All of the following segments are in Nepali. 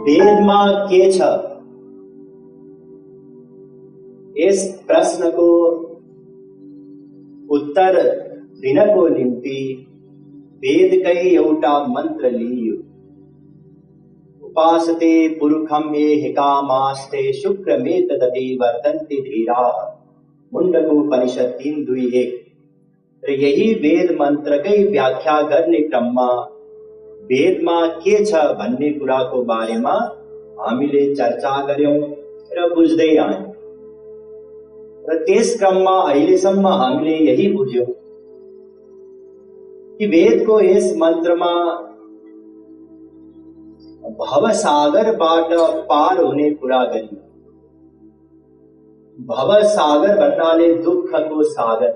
वेदमा के छ? यस प्रश्नको उत्तर दिनको निम्ति वेदकै एउटा मन्त्र लिइयो। उपासते पुरुषं ये हिकामास्ते शुक्रमेतदति वर्तन्ते धीराः। मुण्डकोपनिषद 3:2-1। र यही वेद मन्त्रकै व्याख्या गर्ने क्रममा वेदमा के छ भन्ने कुराको बारेमा हामीले चर्चा गर्यौं र बुझ्दै आयौं। र त्यस क्रममा अहिलेसम्म हामीले यही बुझ्यौं कि वेदको यस मन्त्रमा भवसागरबाट पार हुने कुरा गरियो। भवसागर भन्नाले दुःखको सागर।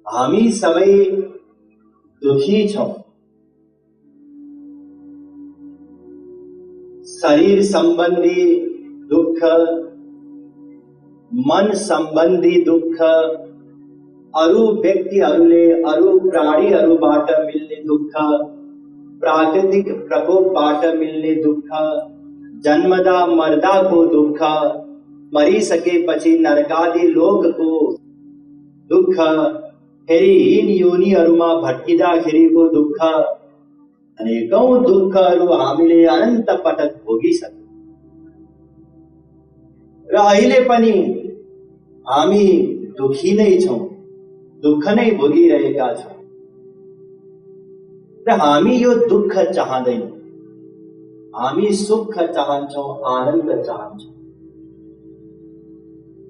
हामी सबै दुखी छौं। शरीर सम्बन्धी दुःख, मन सम्बन्धी दुःख, अरू व्यक्तिहरूले अरू प्राणीहरूबाट मिल्ने दुःख, प्राकृतिक प्रकोपबाट मिल्ने दुःख, जन्मदा मर्दाको दुःख, मरिसकेपछि नरकादि लोकको दुःख, फेरि हीन योनिहरूमा भट्किँदाखेरिको दुःख, अनेकौं दुःखहरू हामीले अनन्त पटक भोगिसक्यौं। र अहिले पनि हामी दुखी नै छौं, दुःख नै भोगिरहेका छौं। र हामी यो दुःख चाहदैनौं, हामी सुख चाहन्छौं, आनन्द चाहन्छौं।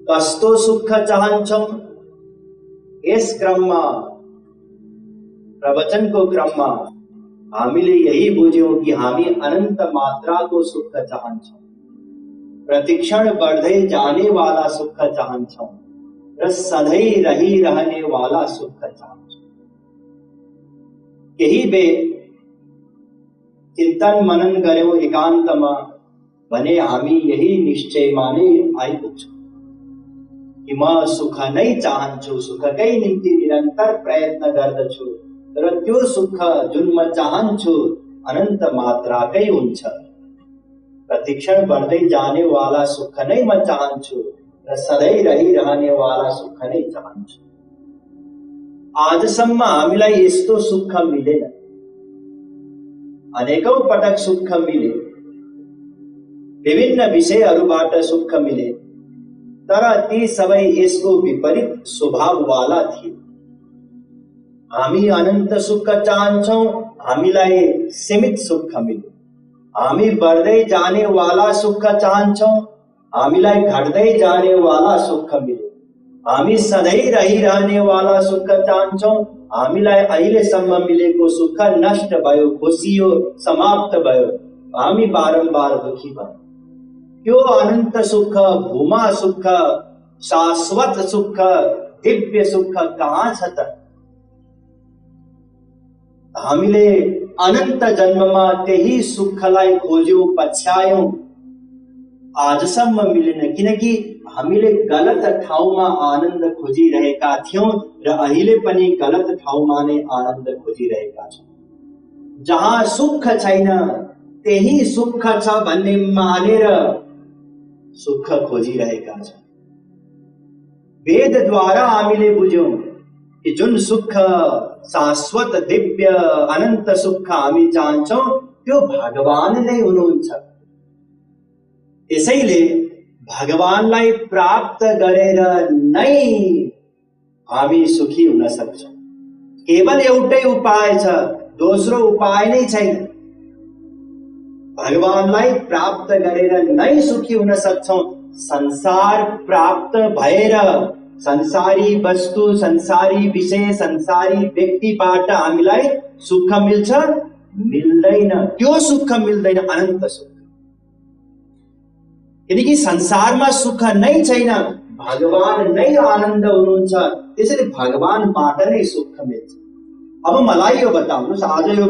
कस्तो सुख चाहन्छौं? यस क्रममा, प्रवचनको क्रममा हामीले यही बुझ्यौं कि हामी अनन्त मात्राको सुख चाहन्छौं, प्रतिक्षण बढ़दै जाने वाला सुख चाहन्छौं र सधैं रहिरहने वाला सुख चाहन्छौं। यही बे चिन्तन मनन गर्यौं एकान्तमा भने हामी यही निश्चयमा नै आइपुग्छौं कि म सुख नै चाहन्छु, सुखकै निम्ति निरन्तर प्रयत्न गर्दछु र त्यो सुख जुन म चाहन्छु अनन्त मात्राकै हुन्छ। प्रतिक्षण बढ्दै जाने वाला सुख नै म चाहन्छु र सधैं रहिरहने वाला सुख नै चाहन्छु। आजसम्म हामीलाई यस्तो सुख मिलेन। अनेकौं पटक सुख मिले, विभिन्न विषयहरूबाट सुख मिले, तर ती सबै यसको विपरीत स्वभाववाला थिए। हामी अनन्त सुख चाहन्छौं, हामीलाई सीमित सुख मिले। हामी बढ्दै जाने वाला सुख चाहन्छौं, हामीलाई घट्दै जाने वाला सुख मिले। हामी सधैं रहिरहने वाला सुख चाहन्छौं, हामीलाई अहिलेसम्म मिलेको सुख नष्ट भयो, खुसियो, समाप्त भयो। हामी बारम्बार दुखी भयौं। त्यो अनन्त सुख, भूमा सुख, शाश्वत सुख, दिव्य सुख कहाँ छ त? हामीले अनन्त जन्ममा त्यही सुखलाई खोज्यौं, पछ्यायौं, आजसम्म मिलेन। किनकि हामीले गलत ठाउँमा आनन्द खोजिरहेका थियौं र अहिले पनि गलत ठाउँमा नै आनन्द खोजिरहेका छौं। जहाँ सुख छैन त्यही सुख छ भन्ने मानेर सुख खोजिरहेका छौं। वेदद्वारा हामीले बुझ्यौं कि जुन सुख, शाश्वत, दिव्य, अनन्त सुख हामी चाहन्छौं त्यो भगवान नै हुनुहुन्छ। त्यसैले भगवानलाई प्राप्त गरेर नै हामी सुखी हुन सक्छौं। केवल एउटै उपाय छ, दोस्रो उपाय नै छैन। भगवानलाई प्राप्त गरेर नै सुखी हुन सक्छौं। संसार प्राप्त भएर संसारी वस्तु, संसारी विषय, संसारी व्यक्तिबाट हामीलाई सुख मिल्छ? मिल्दैन। त्यो सुख मिल्दैन, अनन्त सुख। किनकि संसारमा सुख नै छैन, भगवान नै आनन्द हुनुहुन्छ। त्यसैले भगवानबाट नै सुख मिल्छ। अब मलाई यो बताउनुस्, आज यो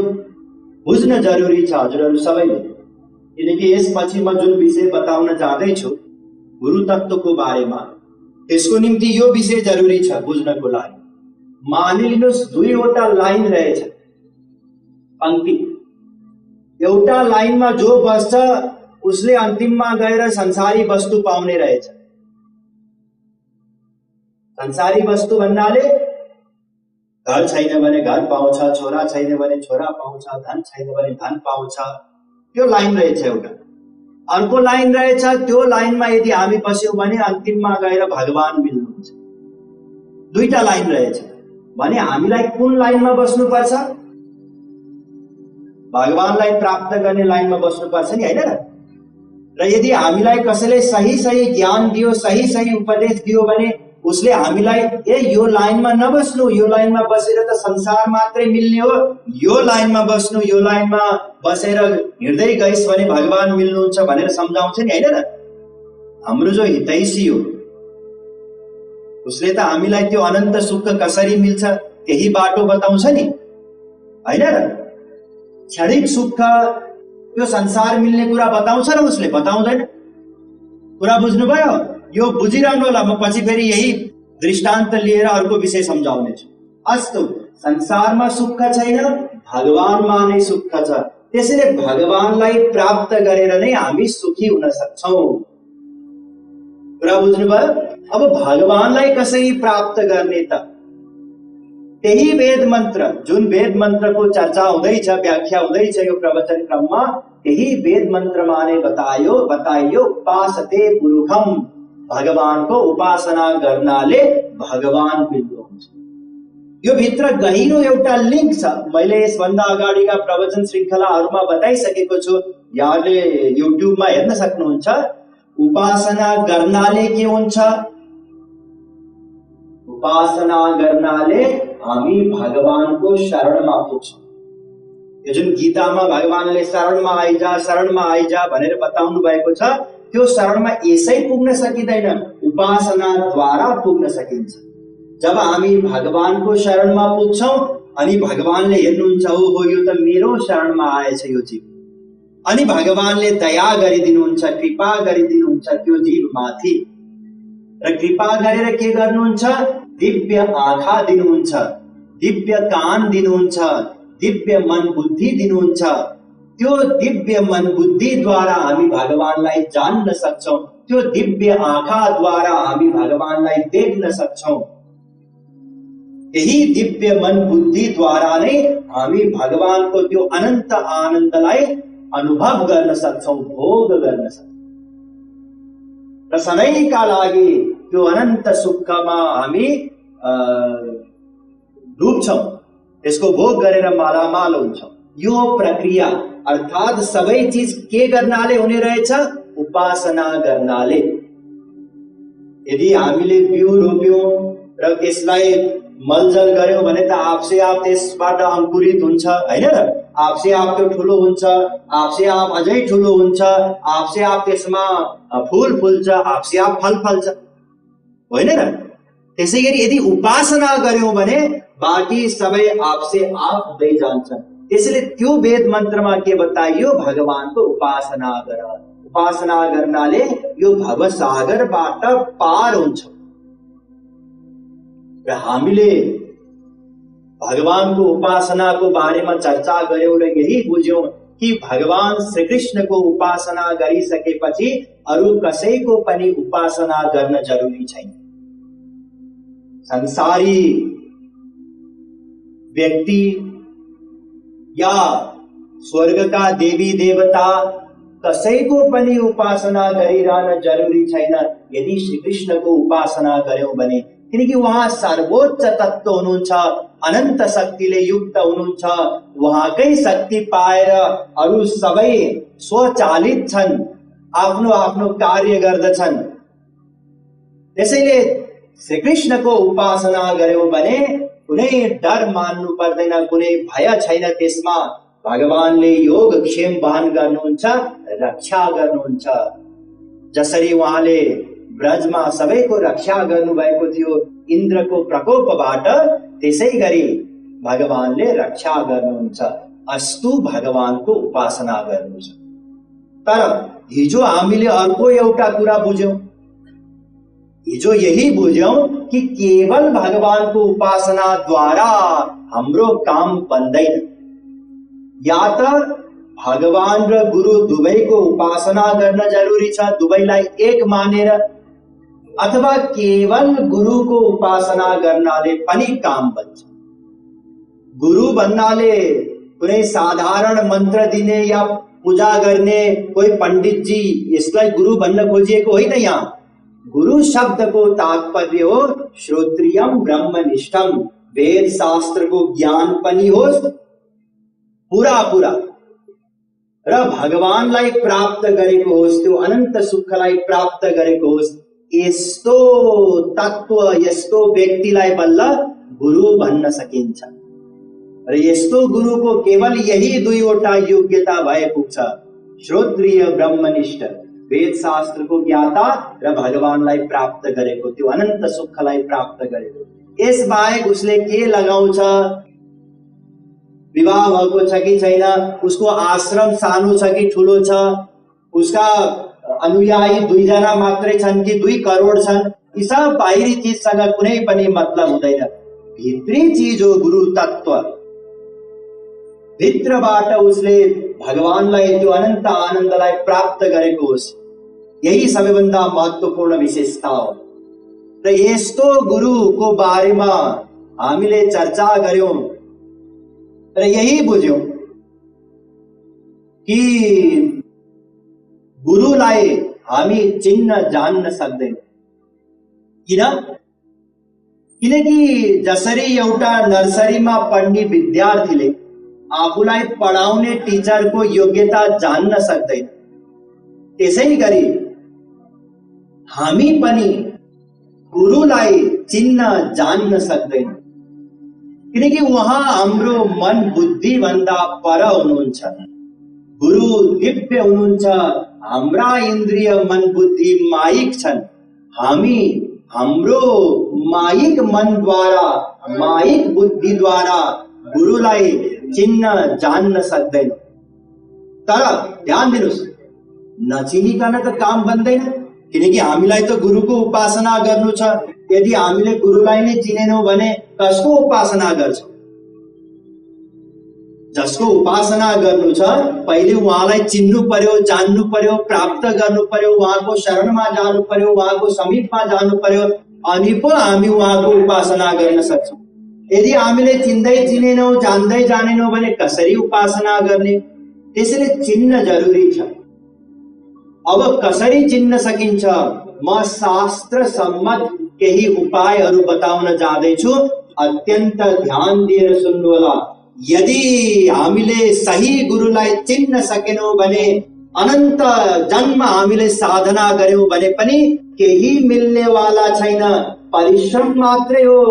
बुझ्न जरुरी छ हजुरहरू सबैले। किनकि यसपछि म जुन विषय बताउन जाँदैछु गुरु तत्त्वको बारेमा, त्यसको निम्ति यो विषय जरुरी छ बुझ्नको लागि। मानिलिनुस् दुईवटा लाइन रहेछ, पंक्ति। एउटा लाइनमा जो बस्छ उसले अन्तिममा गएर संसारी वस्तु पाउने रहेछ। संसारी वस्तु भन्नाले घर छैन भने घर पाउँछ, छोरा छैन भने छोरा पाउँछ, धन छैन भने धन पाउँछ, त्यो लाइन रहेछ एउटा। अर्को लाइन रहेछ, त्यो लाइनमा यदि हामी बस्यौं भने अन्तिममा गएर भगवान मिल्नुहुन्छ। दुईटा लाइन रहेछ भने हामीलाई कुन लाइनमा बस्नुपर्छ? भगवानलाई प्राप्त गर्ने लाइनमा बस्नुपर्छ नि, हैन र? र यदि हामीलाई कसैले सही सही ज्ञान दियो, सही सही उपदेश दियो भने उसले हामीलाई यो लाइनमा नबस्नु, यो लाइनमा बसेर त संसार मात्रै मिल्ने हो, यो लाइनमा बस्नु, यो लाइनमा बसेर हिँड्दै गइस् भने भगवान मिल्नुहुन्छ भनेर सम्झाउँछ नि, हैन र? हाम्रो जो हितैषी हो उसले त हामीलाई त्यो अनन्त सुख कसरी मिल्छ त्यही बाटो बताउँछ नि, हैन र? क्षणिक सुख यो संसार मिल्ने कुरा बताउँछ र उसले बताउँदैन। कुरा बुझ्नुभयो? यो बुझिरहनु होला, म पछि फेरि यही दृष्टान्त लिएर अर्को विषय सम्झाउने छु। अस्तु, संसारमा सुख छैन, भगवानमा नै सुख छ। त्यसैले भगवानलाई प्राप्त गरेर नै हामी सुखी हुन सक्छौं। कुरा बुझ्नुभयो? अब भगवानलाई कसरी प्राप्त गर्ने त? त्यही वेद मन्त्र, जुन वेद मन्त्रको चर्चा हुँदैछ, व्याख्या हुँदैछ यो प्रवचन क्रममा, त्यही वेद मन्त्रमा नै बताइयो उपासते पुरुषम, भगवानको उपासना गर्नाले भगवान मिल्नुहुन्छ। यो भित्र गहिरो एउटा लिंक छ। मैले यसभन्दा अगाडिका प्रवचन श्रृङ्खलाहरूमा बताइसकेको छु, यहाँले युट्युबमा हेर्न सक्नुहुन्छ। उपासना गर्नाले के हुन्छ? उपासना गर्नाले हामी भगवानको शरणमा पुग्छौं। यो जुन गीतामा भगवानले शरणमा आइजा भनेर बताउनु भएको छ, त्यो शरणमा यसै पुग्न सकिँदैन, उपासनाद्वारा पुग्न सकिन्छ। जब हामी भगवानको शरणमा पुग्छौं अनि भगवानले हेर्नुहुन्छ, हो यो त मेरो शरणमा आएछ यो जीव, अनि भगवानले दया गरिदिनुहुन्छ, कृपा गरिदिनुहुन्छ त्यो जीवमाथि। र कृपा गरेर के गर्नुहुन्छ? दिव्य आँखा दिनुहुन्छ, दिव्य कान दिनुहुन्छ, दिव्य मन बुद्धि दिनुहुन्छ। त्यो दिव्य मन बुद्धिद्वारा हामी भगवानलाई जान्न सक्छौं, त्यो दिव्य आँखाद्वारा हामी भगवानलाई देख्न सक्छौं। यही दिव्य मन बुद्धिद्वारा नै हामी भगवानको त्यो अनन्त आनन्दलाई अनुभव गर्न सक्छौं, भोग गर्न सक्छौं। र सधैँका लागि त्यो अनन्त सुखमा हामी डुब्छौं, त्यसको भोग गरेर मालामाल हुन्छौं। यो प्रक्रिया अर्थात सबै चीज के गर्नाले हुने रहेछ? उपासना गर्नाले। यदि हामीले बिउ रोप्यौं र त्यसलाई मलजल गर्यौं भने त आपसे आप त्यसबाट अंकुरित हुन्छ, हैन र? आपसे आप त्यो ठुलो हुन्छ, आपसे आप अझै ठुलो हुन्छ, आपसे आप त्यसमा फूल फुल्छ, आपसे आप फल फल्छ, होइन र? त्यसैगरी यदि उपासना गर्यौं भने बाँकी सबै आपसे आप हुँदै जान्छन्। त्यसैले त्यो वेद मन्त्रमा के बताइयो? भगवानको उपासना गर। उपासना गर्नाले यो भवसागरबाट पार हुन्छ। र हामीले भगवानको उपासनाको बारेमा चर्चा गर्यौं र यही बुझ्यौं कि भगवान श्रीकृष्णको उपासना गरिसकेपछि अरू कसैको पनि उपासना गर्न जरुरी छैन। संसारी व्यक्ति या स्वर्गका देवी देवता कसैको पनि उपासना गरिरहन जरुरी छैन यदि श्रीकृष्णको उपासना गर्यौं भने। किनकि उहाँ सर्वोच्च तत्व हुनुहुन्छ, अनन्त शक्तिले युक्त हुनुहुन्छ। उहाँकै शक्ति पाएर अरू सबै स्वचालित छन्, आफ्नो आफ्नो कार्य गर्दछन्। त्यसैले श्रीकृष्णको उपासना गर्यौं भने कुनै डर मान्नु पर्दैन, कुनै भय छैन त्यसमा। भगवानले योगक्षेम वहन गर्नुहुन्छ, रक्षा गर्नुहुन्छ। जसरी उहाँले ब्रजमा सबैको रक्षा गर्नुभएको थियो इन्द्रको प्रकोपबाट, त्यसै गरी भगवानले रक्षा गर्नुहुन्छ। अस्तु, भगवानको उपासना गर्नुहुन्छ। तर हिजो हामीले अर्को एउटा कुरा बुझ्यौं। हिजो यही बुझ्यौं कि केवल भगवानको उपासना द्वारा हाम्रो काम बन्दैन। या त भगवान र गुरु दुवैको उपासना गर्न जरुरी छ, दुवैलाई एक मानेर, अथवा केवल गुरुको उपासना गर्नाले पनि काम बन्छ। गुरु भन्नाले कुनै साधारण मन्त्र दिने या पूजा गर्ने कोही पण्डित जी, यसलाई गुरु भन्न खोजिएको होइन। यहाँ गुरु शब्दको तात्पर्य हो श्रोत्रियम ब्रह्मनिष्ठम, वेद शास्त्रको ज्ञान पनि होस् पूरा पूरा, र भगवानलाई प्राप्त गरेको होस्, त्यो अनन्त सुखलाई प्राप्त गरेको होस्। यस्तो तत्व, यस्तो व्यक्तिलाई बल्ल गुरु भन्न सकिन्छ। र यस्तो गुरुको केवल यही दुईवटा योग्यता भए पुग्छ, श्रोत्रिय ब्रह्मनिष्ठ, वेद शास्त्रको ज्ञाता र भगवानलाई प्राप्त गरेको, त्यो अनन्त सुखलाई प्राप्त गरेको। यस बाहेक उसले के लगाउँछ, विवाह भएको छ कि छैन, उसको आश्रम सानो छ कि ठुलो छ, उसका अनुयायी 2 जना मात्रै छन् कि 2 करोड छन्, यी सब बाहिरी चिजसँग कुनै पनि मतलब हुँदैन। भित्री चिज हो गुरु तत्व। भित्रबाट उसले भगवानलाई, त्यो अनन्त आनन्दलाई प्राप्त गरेको होस्, यही सबैभन्दा महत्त्वपूर्ण विशेषता हो। र यस्तो गुरुको बारेमा हामीले चर्चा गर्यौं र यही बुझ्यौं कि गुरुलाई हामी चिन्न जान्न सक्दैनौं। किन? किनकि जसरी एउटा नर्सरीमा पढ्ने विद्यार्थीले आफूलाई पढाउने टिचरको योग्यता जान्न सक्दैन, त्यसै गरी हामी पनि गुरुलाई चिन्न जान्न सक्दैन। किनकि उहाँ हाम्रो मन बुद्धि भन्दा पर हुनुहुन्छ। गुरु दिव्य हुनुहुन्छ, हाम्रा इन्द्रिय मन बुद्धि माइक छन्। हामी हाम्रो माइक मनद्वारा, माइक बुद्धिद्वारा गुरुलाई चिन्न जान्न सक्दैनौं। तर ध्यान दिनुस्, नचिनिकन त काम बन्दैन। किनकि हामीलाई त गुरुको उपासना गर्नु छ। यदि हामीले गुरुलाई नै चिनेनौं भने कसको उपासना गर्छौं? जसको उपासना गर्नु छ, पहिले उहाँलाई चिन्नु पर्यो, जान्नु पर्यो, प्राप्त गर्नु पर्यो, उहाँको शरणमा जानु पर्यो, उहाँको समीपमा जानु पर्यो, अनि पो हामी उहाँको उपासना गर्न सक्छौं। यदि हामीले चिन्दै चिनेनौं, जान्दै जानेनौं भने कसरी उपासना गर्ने? त्यसैले चिन्न जरुरी छ। अब कसरी चिन्न सकिन्छ? म शास्त्र सम्मत केही उपायहरू बताउन जाँदैछु, अत्यन्त ध्यान दिएर सुन्नुहोला। यदि हामीले सही गुरुलाई चिन्न सकेनौं भने, अनन्त जन्म हामीले साधना गर्यौं भने पनि केही मिल्ने वाला छैन, परिश्रम मात्रै हो।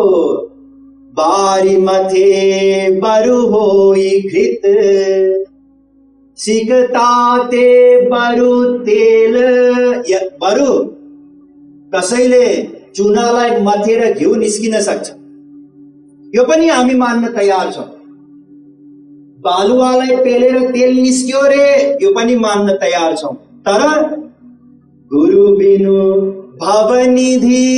बारी मथे बरु होई घृत, सिकताते बरु तेल। बरु कसैले चुनालाई मथेर घिउ निस्किन सक्छ, यो पनि हामी मान्न तयार छौं। बालुवालाई पेलेर तेल निस्क्यो रे, यो पनि मान्न तयार छौं। तर गुरु बिनु भवनिधि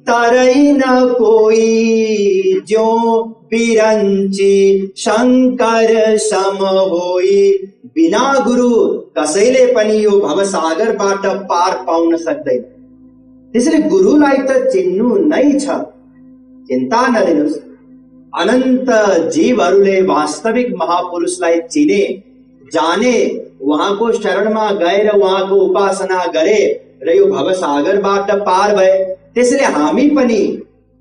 तरै न कोई, जो बिरंची शंकर सम होई। बिना गुरु कसैले पनि यो भवसागरबाट पार पाउन सक्दैन। त्यसैले गुरुलाई त चिन्नु नै छ। चिन्ता नलिनुस्, अनन्त जीवहरूले वास्तविक महापुरुषलाई चिने, जाने, उहाँको शरणमा गएर उहाँको उपासना गरे र यो भवसागरबाट पार भए। त्यसैले हामी पनि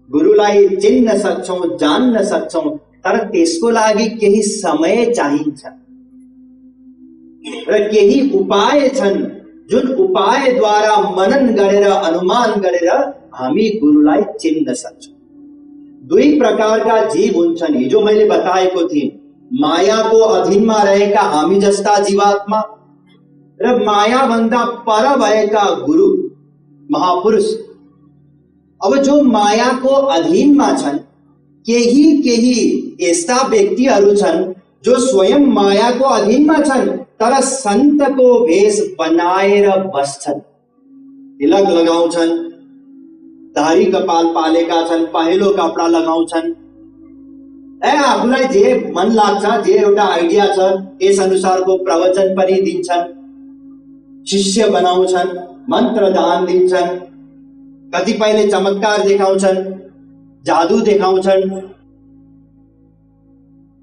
गुरुलाई चिन्न सक्छौं, जान्न सक्छौं, तर त्यसको लागि केही समय चाहिन्छ र केही उपाय छन्, जुन उपायद्वारा मनन गरेर, अनुमान गरेर हामी गुरुलाई चिन्न सक्छौं। 2 प्रकारका जीव हुन्छन्, हिजो मैले बताएको थिएँ। मायाको अधीनमा रहेका हामी जस्ता जीवात्मा र माया भन्दा पर भएका गुरु, महापुरुष। अब जो मायाको अधीनमा छन्, केही यस्ता व्यक्तिहरू छन् जो स्वयं मायाको अधीनमा छन्, तर सन्तको भेष बनाएर बस्छन्। तिलक लगाउँछन्, दाढी कपाल पालेका छन्, पहेँलो कपडा लगाउँछन्, आफूलाई जे मन लाग्छ, जे एउटा आइडिया छ त्यस अनुसारको प्रवचन पनि दिन्छन्, शिष्य बनाउँछन्, मन्त्र दान दिन्छन्, कतिपयले चमत्कार देखाउँछन्, जादु देखाउँछन्।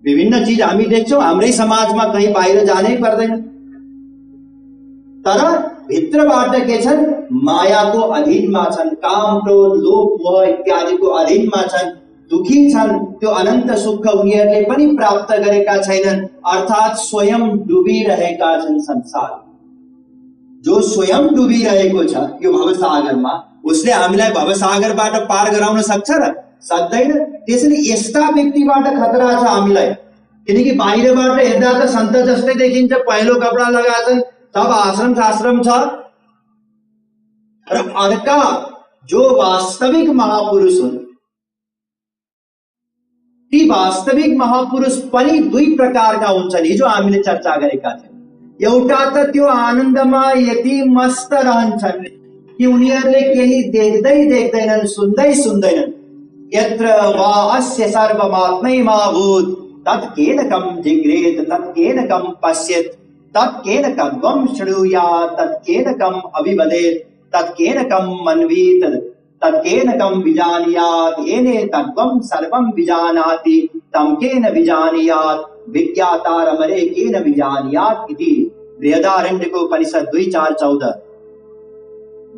विभिन्न चीज हामी देख्छौँ हाम्रै समाजमा, कहीँ बाहिर जानै पर्दैन। तर भित्रबाट के छन्? मायाको अधीनमा छन्, काम क्रोध लोभ मोह इत्यादिको अधीनमा छन्, दुखी छन्। त्यो अनन्त सुख उनीहरूले पनि प्राप्त गरेका छैनन्, अर्थात् स्वयं डुबिरहेका छन् संसार। जो स्वयं डुबिरहेको छ यो भवसागरमा, उसले हामीलाई भवसागरबाट पार गराउन सक्छ र? सक्दैन। त्यसैले यस्ता व्यक्तिबाट खतरा छ हामीलाई, किनकि बाहिरबाट हेर्दा त सन्त जस्तै देखिन्छ, पहेँलो कपडा लगाछन्, सब आश्रम शास्त्रम छ। र अर्का जो वास्तविक महापुरुष हुन्, ती वास्तविक महापुरुष पनि दुई प्रकारका हुन्छन्, हिजो हामीले चर्चा गरेका थियौँ। एउटा त त्यो आनन्दमा यति मस्त रहन्छन् कि उनीहरूले केही देख्दै देख्दैनन्, सुन्दै सुन्दैनन्। यत्र वा अस्य सर्वमात्मैमाभूत् तत्केन कं जिग्रेत तत्केन कं पश्येत् तत्केन कं शृणुयात् तत्केन कं अभिवदेत् तत्केन कं मन्वीत तत्केन कं विजानीयात् येने तत्त्वं सर्वं विजानाति तं केन विजानीयात् विज्ञातारमरे केन विजानीयात् इति बृहदारण्यकोपनिषद 2:4-14।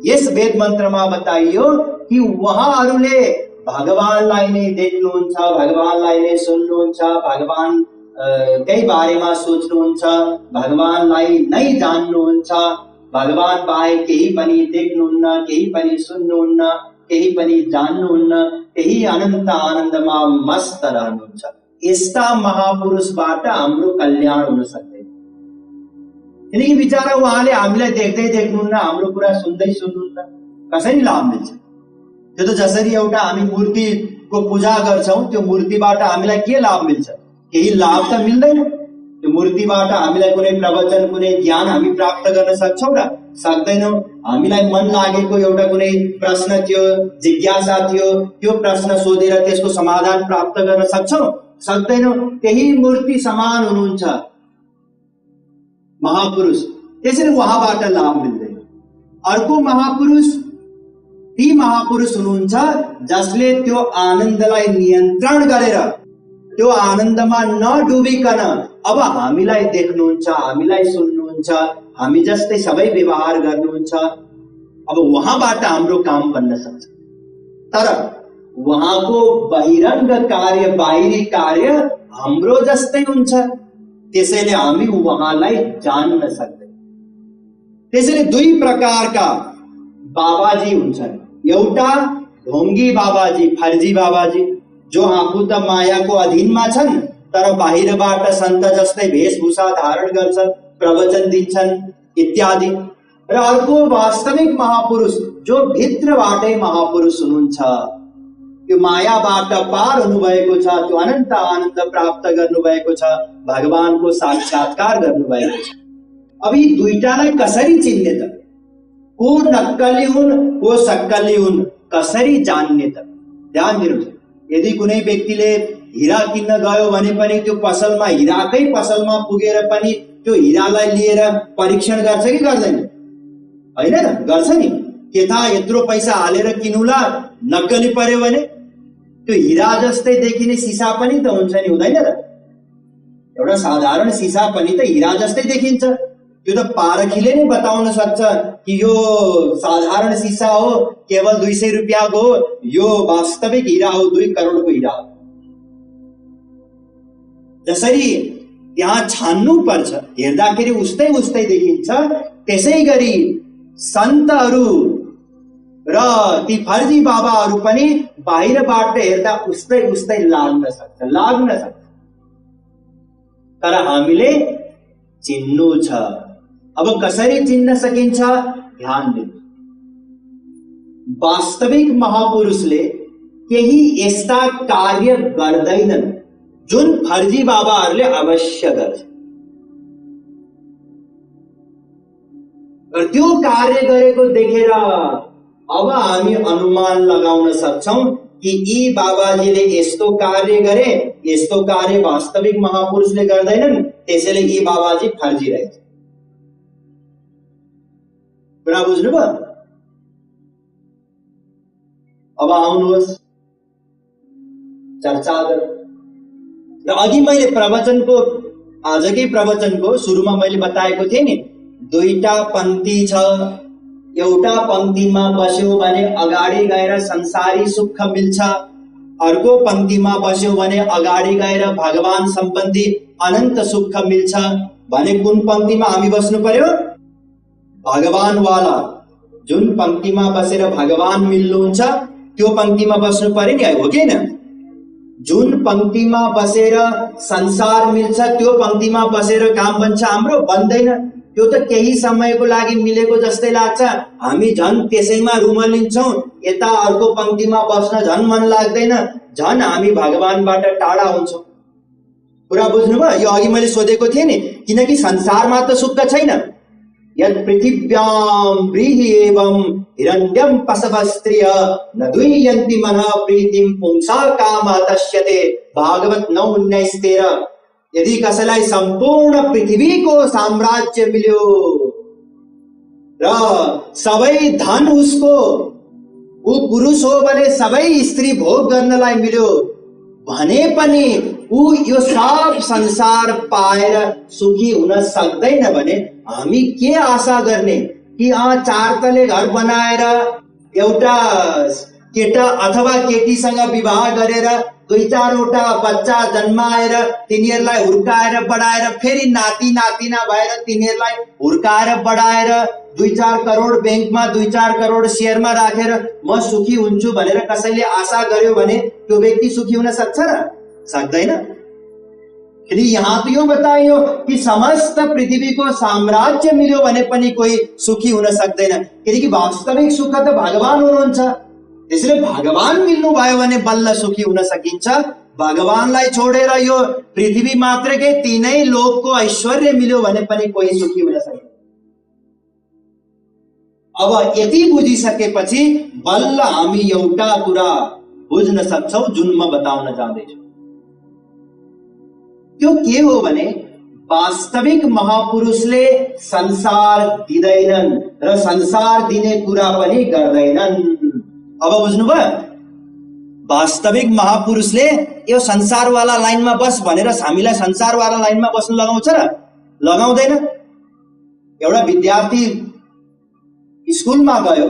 यस वेद मन्त्रमा बताइयो कि उहाँहरूले भगवानलाई नै देख्नुहुन्छ, भगवानलाई नै सुन्नुहुन्छ, भगवानकै बारेमा सोच्नुहुन्छ, भगवानलाई नै जान्नुहुन्छ, भगवान बाहेक केही पनि देख्नुहुन्न, केही पनि सुन्नुहुन्न, केही पनि जान्नुहुन्न, त्यही अनन्त आनन्दमा मस्त रहनुहुन्छ। यस्ता महापुरुषबाट हाम्रो कल्याण हुन सक्दैन, किनकि बिचारा उहाँले हामीलाई देख्दै देख्नुहुन्न, हाम्रो कुरा सुन्दै सुन्नुहुन्न, कसरी लाभ मिल्छ? त्यो त जसरी एउटा हामी मूर्तिको पूजा गर्छौं, त्यो मूर्तिबाट हामीलाई के लाभ मिल्छ? केही लाभ त मिल्दैन। त्यो मूर्तिबाट हामीलाई कुनै प्रवचन, कुनै ज्ञान हामी प्राप्त गर्न सक्छौं र? सक्दैनौं। हामीलाई मन लागेको एउटा कुनै प्रश्न थियो, जिज्ञासा थियो, त्यो प्रश्न सोधेर त्यसको समाधान प्राप्त गर्न सक्छौं? सक्दैनौं। त्यही मूर्ति समान हुनुहुन्छ महापुरुष, त्यसैले उहाँबाट लाभ मिल्दैन। अर्को महापुरुष ती महापुरुष हुनुहुन्छ जसले त्यो आनन्दलाई नियन्त्रण गरेर, त्यो आनन्दमा नडुबिकन अब हामीलाई देख्नुहुन्छ, हामीलाई सुन्नुहुन्छ, हामी जस्तै सबै व्यवहार गर्नुहुन्छ। अब उहाँबाट हाम्रो काम बन्न सक्छ। तर उहाँको बहिरङ्ग कार्य, बाहिरी कार्य हाम्रो जस्तै हुन्छ, त्यसैले हामी उहाँलाई जान्न सक्दैन। त्यसैले दुई प्रकारका बाबाजी हुन्छन्। एउटा ढोंगी बाबाजी, फर्जी बाबाजी, जो आफू त मायाको अधीनमा छन् तर बाहिरबाट सन्त जस्तै वेशभूषा धारण गर्छन्, प्रवचन दिन्छन् इत्यादि। र अर्को वास्तविक महापुरुष जो भित्रबाटै महापुरुष हुनुहुन्छ, त्यो मायाबाट पार हुनुभएको छ, त्यो अनन्त आनन्द प्राप्त गर्नुभएको छ, भगवानको साक्षात्कार गर्नुभएको छ। अब यी दुईटालाई कसरी चिन्ने त? को नक्कली हुन्, को सक्कली हुन्, कसरी जान्ने त? ध्यान दिनुहोस्। यदि कुनै व्यक्तिले हिरा किन्न गयो भने पनि त्यो पसलमा, हिराकै पसलमा पुगेर पनि त्यो हिरालाई लिएर परीक्षण गर्छ कि गर्दैन? होइन त, गर्छ नि। के थाहा यत्रो पैसा हालेर किनुला, नक्कली पर्यो भने? त्यो हिरा जस्तै देखिने सिसा पनि त हुन्छ नि, हुँदैन र? एउटा साधारण सिसा पनि त हिरा जस्तै देखिन्छ। त्यो त पारखीले नै बताउन सक्छ कि यो साधारण सिसा हो, केवल 200 रुपियाँको हो, यो वास्तविक हिरा हो, 2 करोडको हिरा हो। जसरी त्यहाँ छान्नु पर्छ, हेर्दाखेरि उस्तै उस्तै देखिन्छ, त्यसै गरी सन्तहरू र ती फर्जी बाबाहरू पनि बाहिरबाट हेर्दा उस्तै उस्तै लाग्न सक्छ। तर हामीले चिन्नु छ। अब कसरी चिन्न सकिन्छ? ध्यान दिनु। वास्तविक महापुरुषले केही यस्ता कार्य गर्दैनन् जुन फर्जी बाबाहरूले अवश्य गर्छ। र त्यो कार्य गरेको देखेर अब हामी अनुमान लगाउन सक्छौं कि यी बाबाजीले यस्तो कार्य गरे, यस्तो कार्य वास्तविक महापुरुषले गर्दैनन्, त्यसैले यी बाबाजी फर्जी रहेछ। कुरा बुझ्नुभयो? अब आउनुहोस् चर्चा गरौँ। र अघि मैले प्रवचनको, आजकै प्रवचनको सुरुमा मैले बताएको थिएँ नि, दुईटा पङ्क्ति छ। एउटा पङ्क्तिमा बस्यो भने अगाडि गएर संसारी सुख मिल्छ, अर्को पङ्क्तिमा बस्यो भने अगाडि गएर भगवान सम्बन्धी अनन्त सुख मिल्छ भने कुन पङ्क्तिमा हामी बस्नु पर्यो? भगवान वाला। जुन पङ्क्तिमा बसेर भगवान मिल्नुहुन्छ त्यो पङ्क्तिमा बस्नु पर्यो नि, हो कि न? जुन पङ्क्तिमा बसेर संसार मिल्छ त्यो पङ्क्तिमा बसेर काम बन्छ हाम्रो? बन्दैन। त्यो त केही समयको लागि मिलेको जस्तै लाग्छ, हामी झन् त्यसैमा रुमलिन्छौँ। यता अर्को पङ्क्तिमा बस्न झन् मन लाग्दैन, झन् हामी भगवानबाट टाढा हुन्छौँ। कुरा बुझ्नुभयो? यो अघि मैले सोधेको थिएँ नि, किनकि संसारमा त सुख छैन। यत् पृथिव्यां व्रीहि एवं हिरण्यं पशवस्त्रिय न द्वियन्ति मनः प्रीतिं पुंसा काम तस्यते। भागवत 9:19-13। यदि कसैलाई सम्पूर्ण पृथ्वीको साम्राज्य मिल्यो र सबै धन उसको, ऊ पुरुष हो भने सबै स्त्री भोग गर्नलाई मिल्यो भने पनि ऊ यो सब संसार पाएर सुखी हुन सक्दैन भने हामी के आशा गर्ने? कि 4 तले घर बनाएर एउटा केटा अथवा केटीसँग विवाह गरेर 2-4वटा बच्चा जन्माएर तिनीहरूलाई हुर्काएर बढाएर फेरि नाति नातिना भएर तिनीहरूलाई हुर्काएर बढाएर 2-4 करोड ब्याङ्कमा 2-4 करोड सेयरमा राखेर म सुखी हुन्छु भनेर कसैले आशा गर्यो भने त्यो व्यक्ति सुखी हुन सक्छ र? सक्दैन। फेरि यहाँ त यो बताइयो कि समस्त पृथ्वीको साम्राज्य मिल्यो भने पनि कोही सुखी हुन सक्दैन, किनकि वास्तविक सुख त भगवान हुनुहुन्छ। त्यसैले भगवान मिल्नु भयो भने बल्ल सुखी हुन सकिन्छ। भगवानलाई छोडेर यो पृथ्वी मात्र के तीनै लोकको ऐश्वर्य मिल्यो भने पनि कोही सुखी हुन सक्दैन। अब यति बुझिसकेपछि बल्ल हामी एउटा कुरा बुझ्न सक्छौं जुन म बताउन जाँदैछु। त्यो के हो भने वास्तविक महापुरुषले संसार दिँदैनन् र संसार दिने कुरा पनि गर्दैनन्। अब बुझ्नुभयो? वास्तविक महापुरुषले यो संसारवाला लाइनमा बस भनेर हामीलाई संसारवाला लाइनमा बस्न लगाउँछ र? लगाउँदैन। एउटा विद्यार्थी स्कुलमा गयो,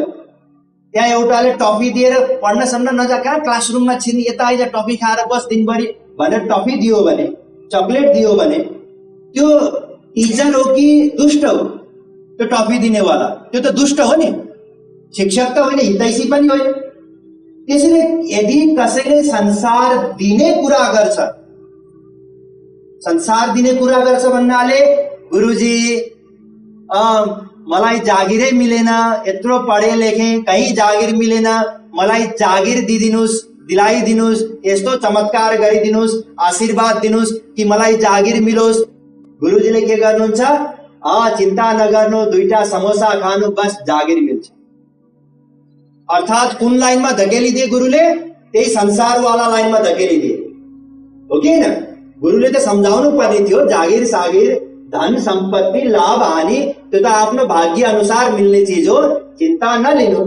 त्यहाँ एउटाले टफी दिएर पढ्न सम्म नजा, कहाँ क्लासरुममा छिन्, यता आइज टफी खाएर बस दिनभरि भनेर टफी दियो भने, चकलेट दियो भने त्यो टिचर हो कि दुष्ट हो? त्यो टफी दिनेवाला त्यो त दुष्ट हो नि, शिक्षक त होइन, हितैषी पनि होइन। त्यसैले यदि कसैले संसार दिने कुरा गर्छ, संसार दिने कुरा गर्छ भन्नाले गुरुजी मलाई जागिरै मिलेन, यत्रो पढे लेखे कहीँ जागिर मिलेन, मलाई जागिर दिदिनुस्, दिलाइदिनुस्, यस्तो चमत्कार गरिदिनुस्, आशीर्वाद दिनुस् कि मलाई जागिर मिलोस्। गुरुजीले के गर्नुहुन्छ? चिन्ता नगर्नु, 2टा समोसा खानु, बस जागिर मिल्छ। अर्थात् कुन लाइनमा धकेलिदिए गुरुले? त्यही संसारवाला लाइनमा धकेलिदिए, हो कि न? गुरुले त सम्झाउनु पर्ने थियो, जागिर सागिर धन सम्पत्ति लाभ हानि त्यो त आफ्नो भाग्य अनुसार मिल्ने चिज हो, चिन्ता नलिनु,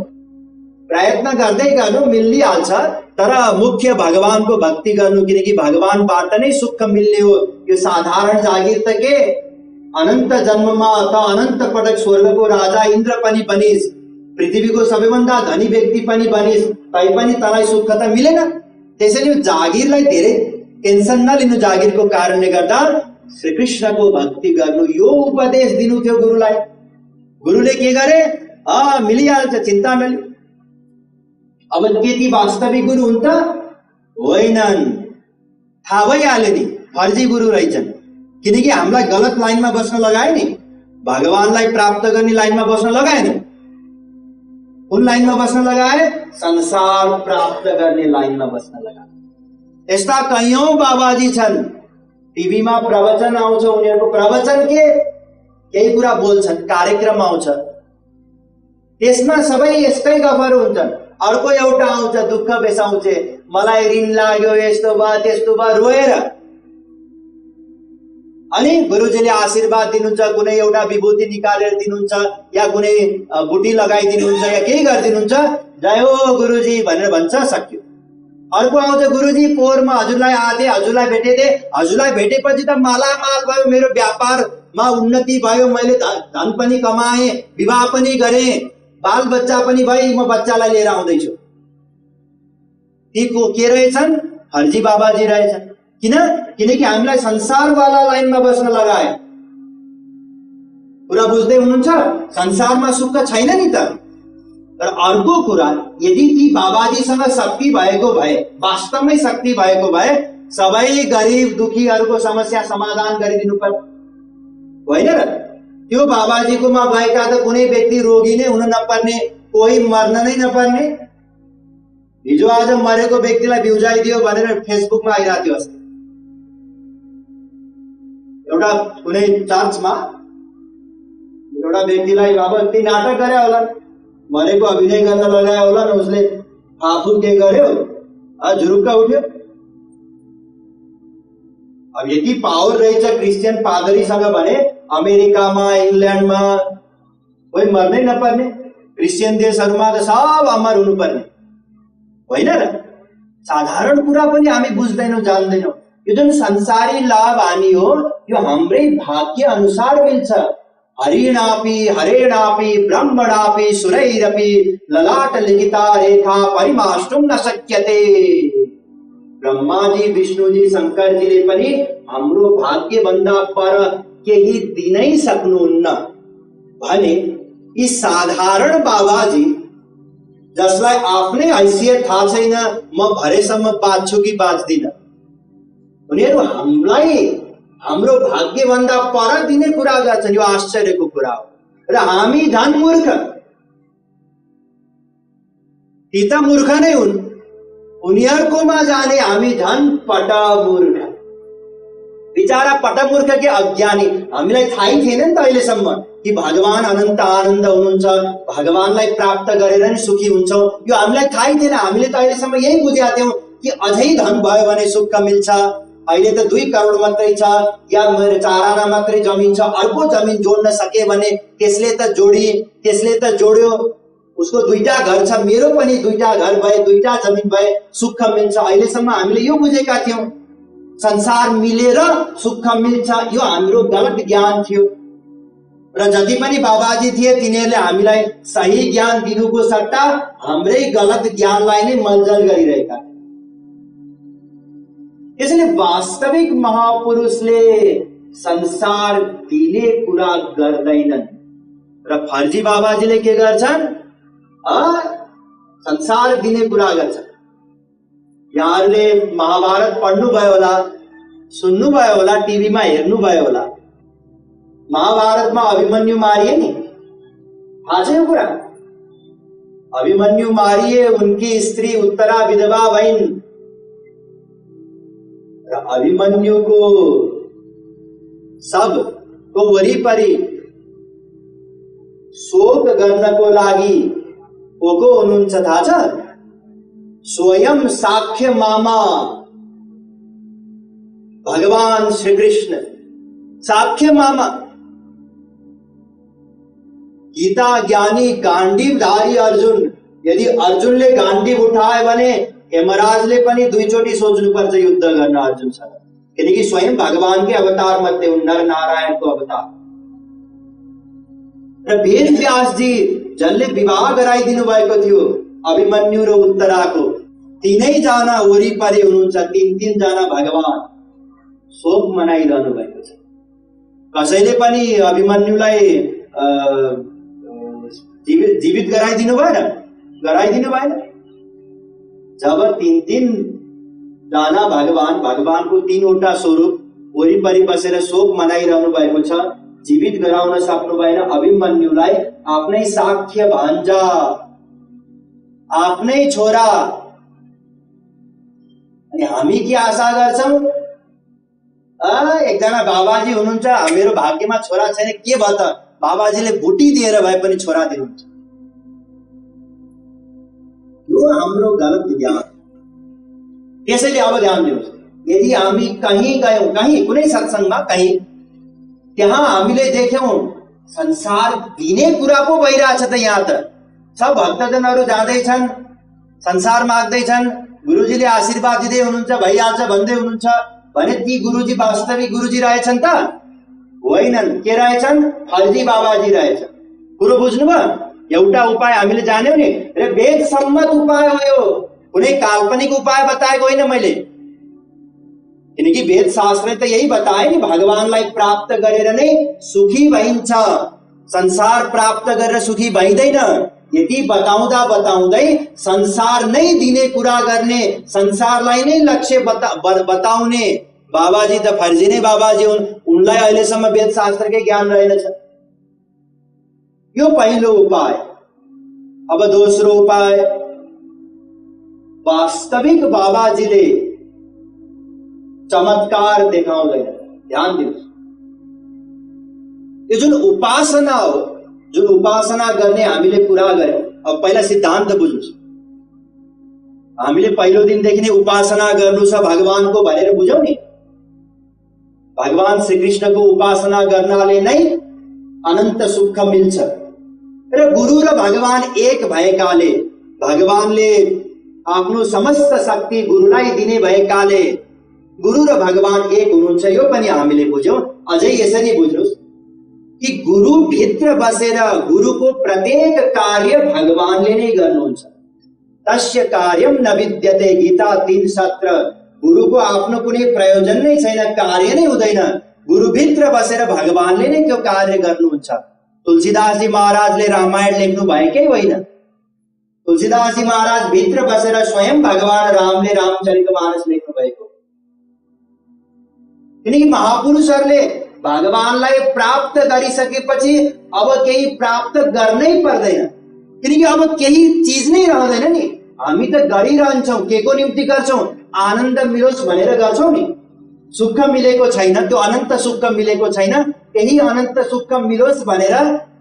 प्रयत्न गर्दै गर्नु, मिलिहाल्छ। तर मुख्य भगवानको भक्ति गर्नु, किनकि भगवानबाट नै सुख मिल्ने हो। यो साधारण जागिर त के, अनन्त जन्ममा त अनन्त पटक स्वर्गको राजा इन्द्र पनि बनिस्, पृथ्वीको सबैभन्दा धनी व्यक्ति पनि बनिस्, तैपनि तँलाई सुख त मिलेन। त्यसैले जागिरलाई धेरै टेन्सन नलिनु। जागिरको कारणले गर्दा श्रीकृष्णको भक्ति गर्नु, यो उपदेश दिनु थियो गुरुलाई। गुरुले के गरे? मिलिहाल्छ, चिन्ता नलिनु। अब के ती वास्तविक गुरु हुन् त? होइनन्। थाहा भइहाल्यो नि, फर्जी गुरु रहेछन्। किनकि हामीलाई गलत लाइनमा बस्न लगाए नि, भगवानलाई प्राप्त गर्ने लाइनमा बस्न लगाए नि। कुन लाइनमा बस्न लगाए? संसार प्राप्त गर्ने लाइनमा बस्न लगाए। यस्ता कैयौं बाबाजी छन्, टिभीमा प्रवचन आउँछ, उनीहरूको प्रवचन के केही कुरा बोल्छन्, कार्यक्रम आउँछ, त्यसमा सबै यस्तै गफहरू हुन्छन्। अर्को एउटा आउँछ दुःख बेसाउँछ, मलाई ऋण लाग्यो, यस्तो भयो त्यस्तो भयो रोएर। अनि गुरुजीले आशीर्वाद दिनुहुन्छ, कुनै एउटा विभूति निकालेर दिनुहुन्छ या कुनै बुटी लगाइदिनुहुन्छ या केही गरिदिनुहुन्छ, जय हो गुरुजी भनेर भन्छ, सक्यो। अर्को आउँछ, गुरुजी पोहोरमा हजुरलाई आथे, हजुरलाई भेटेथे, हजुरलाई भेटेपछि त मालामाल भयो, मेरो व्यापारमा उन्नति भयो, मैले धन पनि कमाएँ, विवाह पनि गरेँ, बाल बच्चा पनि भए, म बच्चालाई लिएर आउँदैछु। ती को के रहेछन्? फर्जी बाबाजी रहेछन्। किनकि हामीलाई संसारवाला लाइनमा बस्न लगाए। कुरा बुझ्दै हुनुहुन्छ? संसारमा सुख छैन नि त। तर अर्को कुरा, यदि ती बाबाजीसँग शक्ति भएको भए, वास्तवमै शक्ति भएको भए, सबै गरिब दुखीहरूको समस्या समाधान गरिदिनु पर्छ, होइन र? त्यो बाबाजीकोमा भएका त कुनै व्यक्ति रोगी नै हुन नपर्ने, कोही मर्न नै नपर्ने। हिजो आज मरेको व्यक्तिलाई बिउजाइदियो भनेर फेसबुकमा आइरहेको थियो। अस्ति एउटा कुनै चर्चमा एउटा व्यक्तिलाई अब त्यही नाटक गरे होला, मरेको अभिनय गर्न लगायो होला, उसले आफू के गर्यो, झुरुक्क उठ्यो। अब यति पावर रहेछ क्रिस्चियन पादरीसँग भने अमेरिकामा, इङ्ल्यान्डमा कोही मर्नै नपर्ने, क्रिस्चियन देशहरूमा त सब अमर हुनुपर्ने, होइन र? साधारण कुरा पनि हामी बुझ्दैनौँ, जान्दैनौँ। यो जुन संसारी लाभ हामी हो, यो हाम्रै भाग्य अनुसार मिल्छ। हरेणापि ब्रह्मणापि सुरैरपि ललाट लिखिता रेखा परिमाष्टुम न शक्यते। ब्रह्माजी, विष्णुजी, शङ्करजीले पनि हाम्रो भाग्यभन्दा पर केही दिनै सक्नुहुन्न भने यी साधारण बाबाजी, जसलाई आफ्नै हैसियत थाहा छैन, म भरेसम्म बाँच्छु कि बाँच्दिन, उनीहरू हामीलाई हाम्रो भाग्यभन्दा पर दिने कुरा गर्छन्। यो आश्चर्यको कुरा हो। र हामी झन् मूर्ख। ती त मूर्ख नै हुन्, उनीहरूकोमा जाने हामी झन् पटमूर्ख। बिचारा पटमूर्ख के अज्ञानी। हामीलाई थाहै थिएन नि त अहिलेसम्म कि भगवान अनन्त आनन्द हुनुहुन्छ, भगवानलाई प्राप्त गरेर नै सुखी हुन्छौँ। यो हामीलाई थाहै थिएन। हामीले त अहिलेसम्म यही बुझेका थियौँ कि अझै धन भयो भने सुख मिल्छ। अहिले त 2 करोड मात्रै छ या मेरो 4 आना मात्रै जमिन छ, अर्को जमिन जोड्न सके भने त्यसले त जोड्यो, उसको 2टा घर छ, मेरो पनि 2टा घर भए, 2टा जमिन भए सुख मिल्छ। अहिलेसम्म हामीले यो बुझेका थियौँ, संसार मिलेर सुख मिल्छ। यो हाम्रो गलत ज्ञान थियो। र जति पनि बाबाजी थिए तिनीहरूले हामीलाई सही ज्ञान दिनुको सट्टा हाम्रै गलत ज्ञानलाई नै मलजल गरिरहेका थिए। यसले वास्तविक महापुरुषले संसार दिने कुरा गर्दैनन् र फर्जी बाबाजीले के गर्छन्? संसार दिने कुरा गर्छन्। यहाँहरूले महाभारत पढ्नुभयो होला, सुन्नुभयो होला, टिभीमा हेर्नुभयो होला। महाभारतमा अभिमन्यु मारिए नि, थाहा छ यो कुरा? अभिमन्यु मारिए, उनकी स्त्री उत्तरा विधवा भइन् र अभिमन्युको सबको वरिपरि शोक गर्नको लागि को हुनुहुन्छ थाहा छ? स्वयं साक्ष्य मामा भगवान श्री कृष्ण, साक्ष्य मामा, गीता ज्ञानी गाण्डीवधारी अर्जुन। यदि अर्जुनले गाण्डीव उठाए भने यमराजले पनि 2 चोटि सोच्नुपर्छ युद्ध गर्न अर्जुनसँग, किनकि स्वयं भगवानकै अवतार मध्ये हुन्, नर नारायणको अवतार। र वेद व्यासजी जसले विवाह गराइदिनु भएको थियो अभिमन्यु र उत्तराको, 3 जना वरिपरि हुनुहुन्छ, 3 जना भगवान शोक मनाइरहनु भएको छ। कसैले पनि अभिमन्युलाई जीवित गराइदिनु भएन। जब 3 जना भगवानको 3वटा स्वरूप वरिपरि बसेर शोक मनाइरहनु भएको छ, जीवित गराउन सक्नु भएन अभिमन्युलाई, आफ्नै साक्ष्य भान्जा, आफ्नै छोरा। अनि हामी के आशा गर्छौं? एकजना बाबाजी हुनुहुन्छ, मेरो भाग्यमा छोरा छैन, के भयो त? बाबाजीले बुटी दिएर भए पनि छोरा दिनुहुन्छ। यो हाम्रो गलत ज्ञान। त्यसैले अब ध्यान दिनुहोस्, यदि हामी कहीँ गयौँ, कहीँ कुनै सत्सङ्गमा कहीँ, त्यहाँ हामीले देख्यौँ संसार दिने कुरा पो भइरहेछ त। यहाँ त सब भक्तजनहरू जाँदैछन्, संसार माग्दैछन्, गुरुजीले आशीर्वाद दिँदै हुनुहुन्छ, भइहाल्छ भन्दै हुनुहुन्छ भने ती गुरुजी वास्तविक गुरुजी रहेछन् त? होइनन्। के रहेछन्? फर्जी बाबाजी रहेछन्। कुरो बुझ्नुभयो? एउटा उपाय हामीले जान्यौँ नि, र वेद सम्मत उपाय हो यो, कुनै काल्पनिक उपाय बताएको होइन मैले। किनकि वेद शास्त्रले त यही बताए नि, भगवानलाई प्राप्त गरेर नै सुखी भइन्छ, संसार प्राप्त गरेर सुखी भइँदैन। यति बताउँदा बताउँदै संसार नै दिने कुरा गर्ने, संसारलाई नै लक्ष्य बताउने बाबाजी त फर्जी नै बाबाजी हुन्। उनलाई अहिलेसम्म वेद शास्त्रकै ज्ञान रहेनछ। यो पहिलो उपाय। अब दोस्रो उपाय, वास्तविक बाबाजीले चमत्कार देखाउँदैन। ध्यान दिनुहोस्, यो जुन उपासना हो, जुन उपासना गर्ने हामीले कुरा गर्यौं, अब पहिला सिद्धान्त बुझ्नुहोस्। हामीले पहिलो दिनदेखि नै उपासना गर्नु छ भगवानको भनेर बुझौँ नि। भगवान श्री कृष्णको उपासना गर्नाले नै अनन्त सुख मिल्छ, र गुरु र भगवान एक भएकाले, भगवानले आफ्नो समस्त शक्ति गुरुलाई दिने भएकाले गुरु र भगवान एक हुनुहुन्छ। यो पनि हामीले बुझ्यौं। अझै यसरी बुझ्नुहोस् कि गुरु भित्र बसेर गुरुको प्रत्येक कार्य भगवानले नै गर्नुहुन्छ। तस्य कार्यम न विद्यते, गीता 3:17। गुरुको आफ्नो कुनै प्रयोजन नै छैन, कार्य नै हुँदैन, गुरुभित्र बसेर भगवानले नै त्यो कार्य गर्नुहुन्छ। तुलसीदासजी महाराजले रामायण लेख्नु भएकै होइन, तुलसीदासजी महाराज भित्र बसेर स्वयं भगवान रामले रामचरितमानस लेख्नु भएको। किनकि महापुरुषहरूले भगवानलाई प्राप्त गरिसकेपछि अब केही प्राप्त गर्नै पर्दैन, किनकि अब केही चिज नै रहँदैन नि। हामी त गरिरहन्छौँ, के को निम्ति गर्छौँ? आनन्द मिलोस् भनेर गर्छौँ नि। सुख मिलेको छैन, त्यो अनन्त सुख मिलेको छैन, त्यही अनन्त सुख मिलोस् भनेर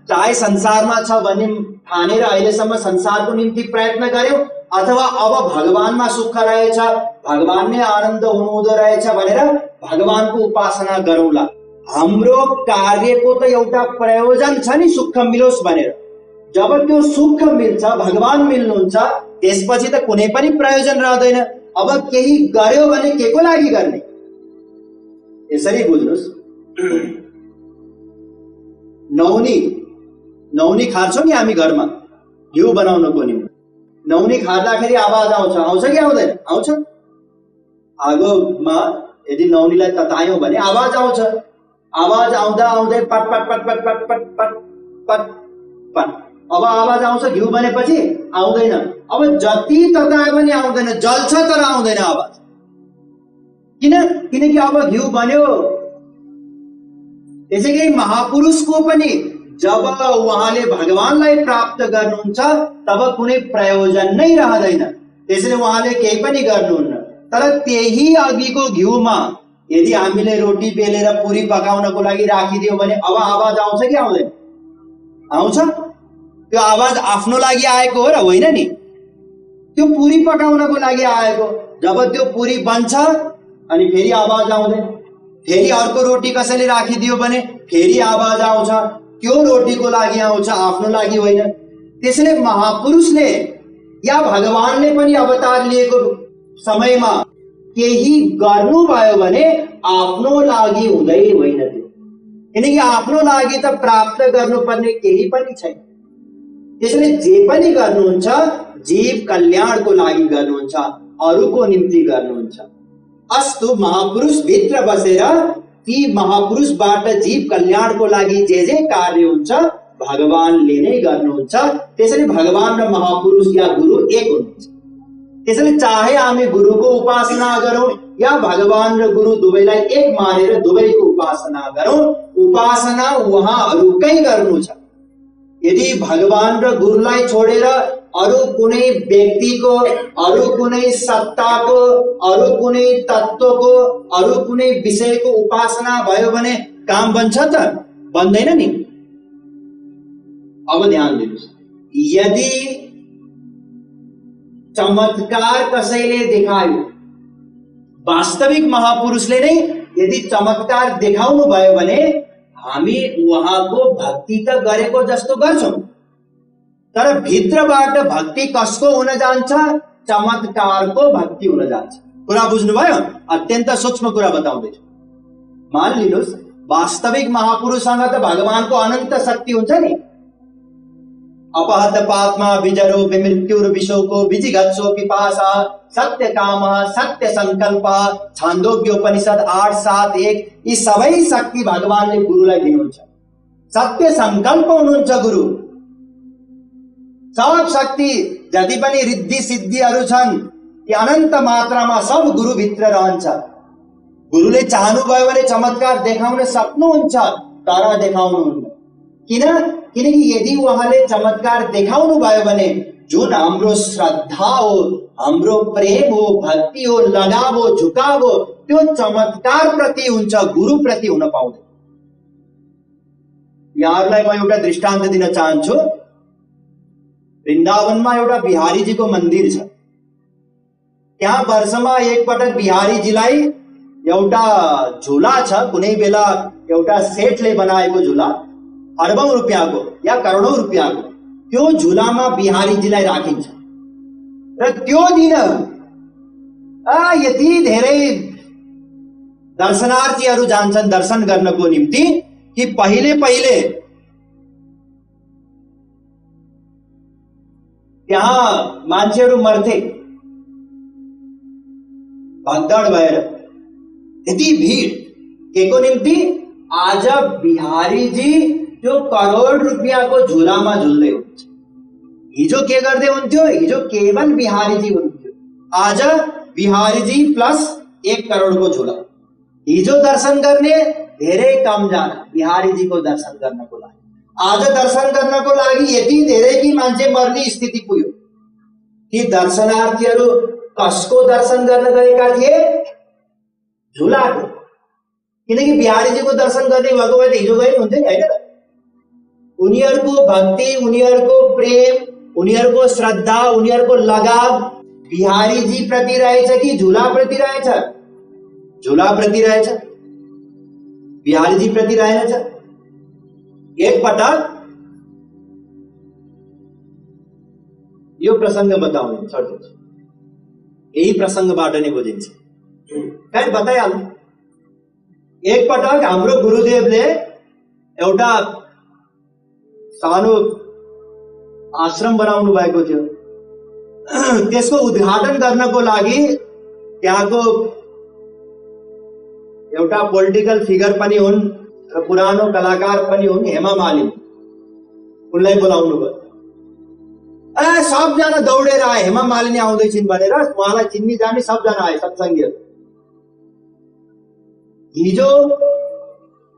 चाहे संसारमा छ भन्ने ठानेर अहिलेसम्म संसारको निम्ति प्रयत्न गर्यौं, अथवा अब भगवानमा सुख रहेछ, भगवान नै आनन्द हुनुहुँदो रहेछ भनेर भगवानको उपासना गरौँला। हाम्रो कार्यको त एउटा प्रयोजन छ नि, सुख मिलोस् भनेर। जब त्यो सुख मिल्छ, भगवान मिल्नुहुन्छ, त्यसपछि त कुनै पनि प्रयोजन रहँदैन। अब केही गर्यो भने के को लागि गर्ने? यसरी बुझ्नुहोस्। नौनी खान्छौँ नि हामी घरमा घिउ बनाउनको निम्ति। नौनी खाँदाखेरि आवाज आउँछ कि आउँदैन? आउँछ। आगोमा यदि नौनीलाई ततायौं भने आवाज आउँछ। आवाज आउँदा आउँदै पट पट पट पट पट पट पट पट पट, अब आवाज आउँछ। घिउ बनेपछि आउँदैन। अब जति तताए पनि आउँदैन, जल्छ तर आउँदैन आवाज। किनकि अब घिउ बन्यो। त्यसैले महापुरुषको पनि जब उहाँले भगवानलाई प्राप्त गर्नुहुन्छ तब कुनै प्रयोजन नै रहँदैन, त्यसैले उहाँले केही पनि गर्नुहुन्न। तर त्यही अघिको घिउमा यदि हामीले रोटी बेलेर पुरी पकाउनको लागि राखिदियो भने अब आवाज आउँछ कि आउँदैन? आउँछ। त्यो आवाज आफ्नो लागि आएको हो र होइन नि, त्यो पुरी पकाउनको लागि आएको। जब त्यो पुरी बन्छ अनि फेरि आवाज आउँदैन। फेरि अर्को रोटी कसैले राखिदियो भने फेरि आवाज आउँछ। त्यो रोटीको लागि आउँछ, आफ्नो लागि होइन। त्यसैले महापुरुषले या भगवानले पनि अवतार लिएको समयमा केही गर्नुभयो भने आफ्नो लागि हुँदै होइन त्यो। किनकि आफ्नो लागि त प्राप्त गर्नुपर्ने केही पनि छैन। त्यसैले जे पनि गर्नुहुन्छ जीव कल्याणको लागि गर्नुहुन्छ, अरूको निम्ति गर्नुहुन्छ। अस्तु, महापुरुष भित्र बसेर ती महापुरुषबाट जीव कल्याणको लागि जे कार्य हुन्छ भगवानले नै गर्नुहुन्छ। त्यसैले भगवान र महापुरुष या गुरु एक हुनुहुन्छ। त्यसैले चाहे हामी गुरुको उपासना गरौँ या भगवान र गुरु दुवैलाई एक मानेर दुवैको उपासना गरौँ, उपासना उहाँहरूकै गर्नु छ। यदि भगवान र गुरुलाई छोडेर अरू कुनै व्यक्तिको, अरू कुनै सत्ताको, अरू कुनै तत्त्वको, अरू कुनै विषयको उपासना भयो भने काम बन्छ त? बन्दैन नि। अब ध्यान दिनुहोस्, यदि चमत्कार कसैले देखायो, वास्तविक महापुरुषले नै यदि चमत्कार देखाउनु भयो भने हामी उहाँको भक्ति त गरेको जस्तो गर्छौं, तर भित्रबाट भक्ति कसको हुन जान्छ? चमत्कारको भक्ति हुन जान्छ। कुरा बुझ्नुभयो? अत्यन्त सूक्ष्म कुरा बताउँदैछु। मान लिनुहोस् वास्तविक महापुरुषसँग त भगवानको अनन्त शक्ति हुन्छ नि। अपहत पात्मा विजरो विमृत्युर विशोको विजिगत्सो पिपासा सत्य काम सत्य संकल्प छान्दोग्योपनिषद 8:7-1 यी सबै शक्ति भगवानले गुरुलाई दिनुहुन्छ। सत्य संकल्प हुनुहुन्छ गुरु। सब शक्ति जति पनि रिद्धि सिद्धिहरू छन् ती अनन्त मात्रामा सब गुरु भित्र रहन्छ। गुरुले चाहनुभयो भने चमत्कार देखाउन सक्नुहुन्छ, तर देखाउनुहुन्न। किनकि यदि उहाँले चमत्कार देखाउनु भयो भने जुन हाम्रो श्रद्धा हो, हाम्रो प्रेम हो, भक्ति हो, लगाव हो, झुकाव हो, त्यो चमत्कार प्रति हुन्छ, गुरु प्रति हुन पाउँदैन। यहाँहरूलाई म एउटा दृष्टान्त दिन चाहन्छु। वृन्दावनमा एउटा बिहारीजीको मन्दिर छ। त्यहाँ वर्षमा एकपटक बिहारीजीलाई एउटा झुला छ, कुनै बेला एउटा सेठले बनाएको झुला, अरबौं रुपियाँको या करोडौं रुपियाँको, त्यो झुलामा बिहारीजीलाई राखिन्छ। र त्यो दिन यति धेरै दर्शनार्थीहरू जान्छन् दर्शन गर्नको निम्ति कि पहिले त्यहाँ मान्छेहरू मर्थे भगदड भएर। यति भीड केको निम्ति? आज बिहारीजी त्यो करोड रुपियाँको झुलामा झुल्दै हुन्छ। हिजो के गर्दै हुन्थ्यो? हिजो केवल बिहारीजी हुन्थ्यो, आज बिहारीजी प्लस 1 करोडको झुला। हिजो दर्शन गर्ने धेरै कम जना बिहारीजीको दर्शन गर्नको लागि, आज दर्शन गर्नको लागि यति धेरै कि मान्छे मर्ने स्थिति पुग्यो। ती दर्शनार्थीहरू कसको दर्शन गर्न गएका थिए? झुलाको। किनकि बिहारीजीको दर्शन गर्ने भएको भए त हिजो गए हुन्थ्यो नि, हैन? उनीहरूको भक्ति, उनीहरूको प्रेम, उनीहरूको श्रद्धा, उनीहरूको लगाव बिहारीजी प्रति रहेछ कि झुला प्रति रहेछ? झुला प्रति रहेछ, बिहारीजी प्रति रहेछ। एक पटक यो प्रसंग बताउने छोड्दिन्छु, यही प्रसंगबाट नै बुझिन्छ। खैर बताइहाल्नु। एक पटक हाम्रो गुरुदेवले एउटा सानो आश्रम बनाउनु भएको थियो। त्यसको उद्घाटन गर्नको लागि त्यहाँको एउटा पोलिटिकल फिगर पनि हुन् र पुरानो कलाकार पनि हुन्, हेमा मालिनी, उनलाई बोलाउनु भयो। सबजना दौडेर आए, हेमा मालिनी आउँदैछिन् भनेर। उहाँलाई चिन्ने जाने सबजना आए, सत्सङ्गीहरू। हिजो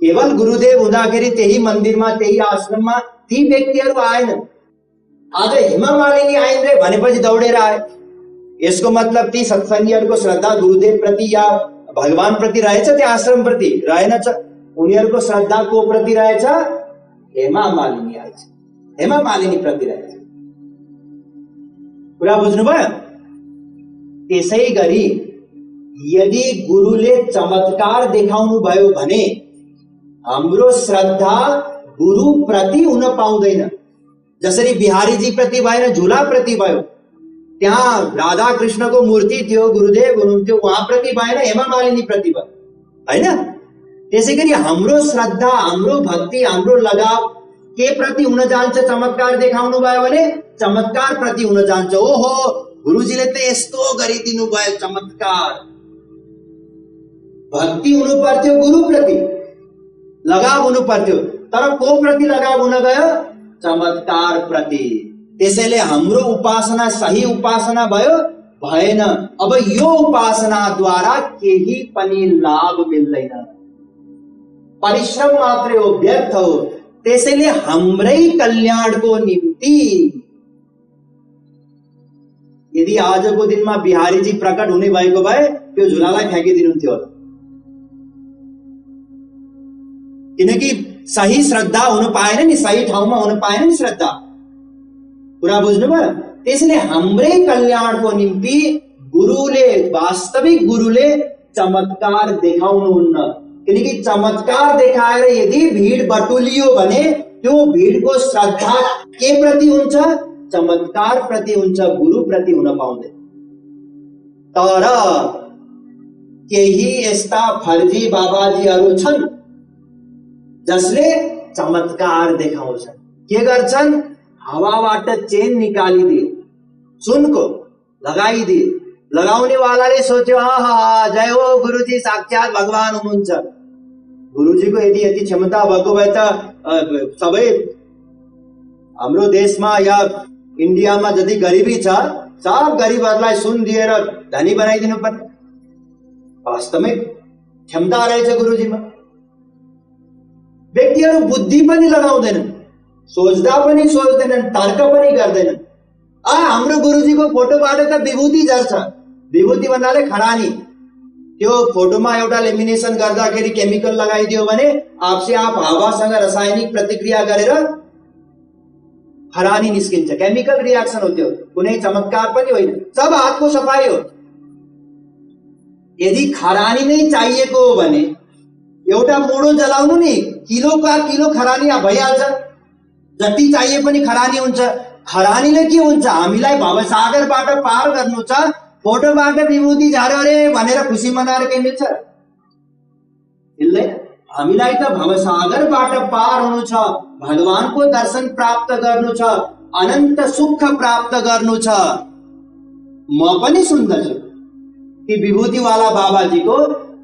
केवल गुरुदेव हुँदाखेरि त्यही मन्दिरमा, त्यही आश्रममा ती व्यक्तिहरू आएन। आज हेमा मालिनी आइन् रे भनेपछि दौडेर आए। यसको मतलब ती सत्सङ्गीहरूको श्रद्धा गुरुदेव प्रति या भगवान प्रति रहेछ, त्यो आश्रम प्रति रहेनछ। उनीहरूको श्रद्धा को प्रति रहेछ? हेमा मालिनी आएछ, हेमा मालिनी प्रति रहेछ। कुरा बुझ्नुभयो? त्यसै गरी यदि गुरुले चमत्कार देखाउनु भयो भने हाम्रो श्रद्धा गुरु प्रति हुन पाउँदैन। जसरी बिहारीजी प्रति भएन, झुला प्रति भयो। त्यहाँ राधा कृष्णको मूर्ति थियो, गुरुदेव हुनुहुन्थ्यो, उहाँ प्रति भएन, हेमा मालिनी प्रति भयो, हैन? त्यसै गरी हाम्रो श्रद्धा, हाम्रो भक्ति, हाम्रो लगाव के प्रति हुन जान्छ? चमत्कार देखाउनु भयो भने चमत्कार प्रति हुन जान्छ। ओहो, गुरुजीले त यस्तो गरिदिनु भयो चमत्कार। भक्ति हुनु पर्थ्यो गुरु प्रति, लगाव हुनु पर्थ्यो, तर को प्रति लगाव हुन गयो? चमत्कार प्रति। त्यसैले हाम्रो उपासना सही उपासना भयो भएन। अब यो उपासनाद्वारा केही पनि लाभ मिल्दैन, परिश्रम मात्रै हो, व्यर्थ हो। त्यसैले हाम्रै कल्याणको निम्ति यदि आजको दिनमा बिहारीजी प्रकट हुने भएको भए त्यो झुलालाई फ्याँकिदिनुहुन्थ्यो होला। किनकि सही श्रद्धा हुन पाएन नि, सही ठाउँमा हुन पाएन नि श्रद्धा। कुरा बुझ्नुभयो? त्यसले हाम्रै कल्याणको निम्ति गुरुले, वास्तविक गुरुले चमत्कार देखाउनुहुन्न। किनकि चमत्कार देखाएर यदि भिड बटुलियो भने त्यो भिडको श्रद्धा के प्रति हुन्छ? चमत्कार प्रति हुन्छ, गुरु प्रति हुन पाउँदैन। तर केही यस्ता फर्जी बाबाजीहरू छन् जसले चमत्कार देखाउँछन्। के गर्छन्? हावाबाट चेन निकालिदिए, सुनको लगाइदिए, लगाउने वालाले सोच्यो आहा जय हो गुरुजी, साक्षात भगवान हुनुहुन्छ। गुरुजीको यदि यति क्षमता भएको भए त सबै हाम्रो देशमा या इन्डियामा जति गरिबी छ सब गरिबहरूलाई सुन दिएर धनी बनाइदिनु पर्ने। वास्तवमै क्षमता रहेछ गुरुजीमा। व्यक्तिहरू बुद्धि पनि लगाउँदैनन्, सोच्दा पनि सोच्दैनन्, तर्क पनि गर्दैनन्। हाम्रो गुरुजीको फोटोबाट त विभूति झर्छ। विभूति भन्नाले खरानी। त्यो फोटोमा एउटा लेमिनेसन गर्दाखेरि केमिकल लगाइदियो भने आपसे आप हावासँग रासायनिक प्रतिक्रिया गरेर खरानी निस्किन्छ। केमिकल रियाक्सन हो त्यो, कुनै चमत्कार पनि होइन, सब हातको सफाई हो। यदि खरानी नै चाहिएको हो भने एउटा मोडो जलाउनु नि, किलोका किलो खरानी भइहाल्छ। जति चाहिए पनि खरानी हुन्छ। खरानीले के हुन्छ? हामीलाई भवसागरबाट पार गर्नु छ, फोटोबाट विभूति झार्यो अरे भनेर खुसी मनाएर के मिल्छ? मिल्दैन। हामीलाई त भवसागरबाट पार हुनु छ, भगवानको दर्शन प्राप्त गर्नु छ, अनन्त सुख प्राप्त गर्नु छ। म पनि सुन्दछु कि विभूतिवाला बाबाजीको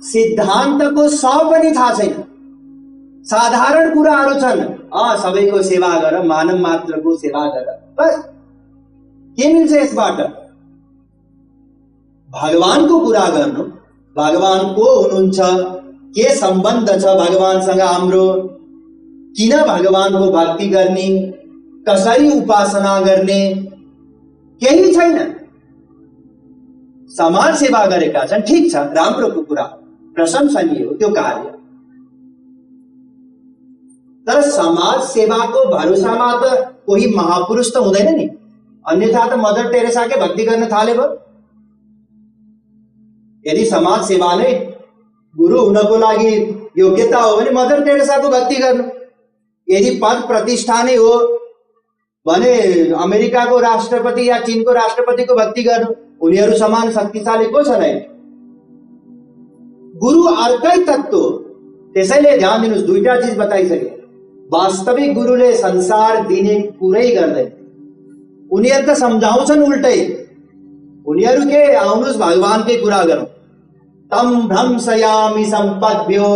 सिद्धान्तको स पनि थाहा छैन। साधारण कुराहरू छन्, सबैको सेवा गर, मानव मात्रको सेवा गर, बस। के मिल्छ यसबाट? भगवानको कुरा गर्नु, भगवान को हुनुहुन्छ, के सम्बन्ध छ भगवानसँग हाम्रो, किन भगवानको भक्ति गर्ने, कसरी उपासना गर्ने, केही छैन। समाज सेवा गरेका छन्, ठिक छ, राम्रोको कुरा, प्रशंसनीय हो त्यो कार्य। तर समाज सेवाको भरोसामा त कोही महापुरुष त हुँदैन नि। अन्यथा त मदर टेरेसाकै भक्ति गर्न थाले भयो। यदि समाज सेवा नै गुरु हुनको लागि योग्यता हो भने मदर टेरेसाको भक्ति गर्नु। यदि पद प्रतिष्ठा नै हो भने अमेरिकाको राष्ट्रपति या चीनको राष्ट्रपतिको भक्ति गर्नु। उनीहरू समान शक्तिशाली को छ नै? गुरु अर्कै तत्त्व हो। त्यसैले ध्यान दिनुस्, दुईटा चीज बताइसके। वास्तविक गुरुले संसार दिने कुरै गर्दैन। उनीहरू त सम्झाउँछन् उल्टै। उनीहरू के आउनुस् भगवानकै कुरा गरौँ। तम भ्रंशयामि सम्पद्भ्यो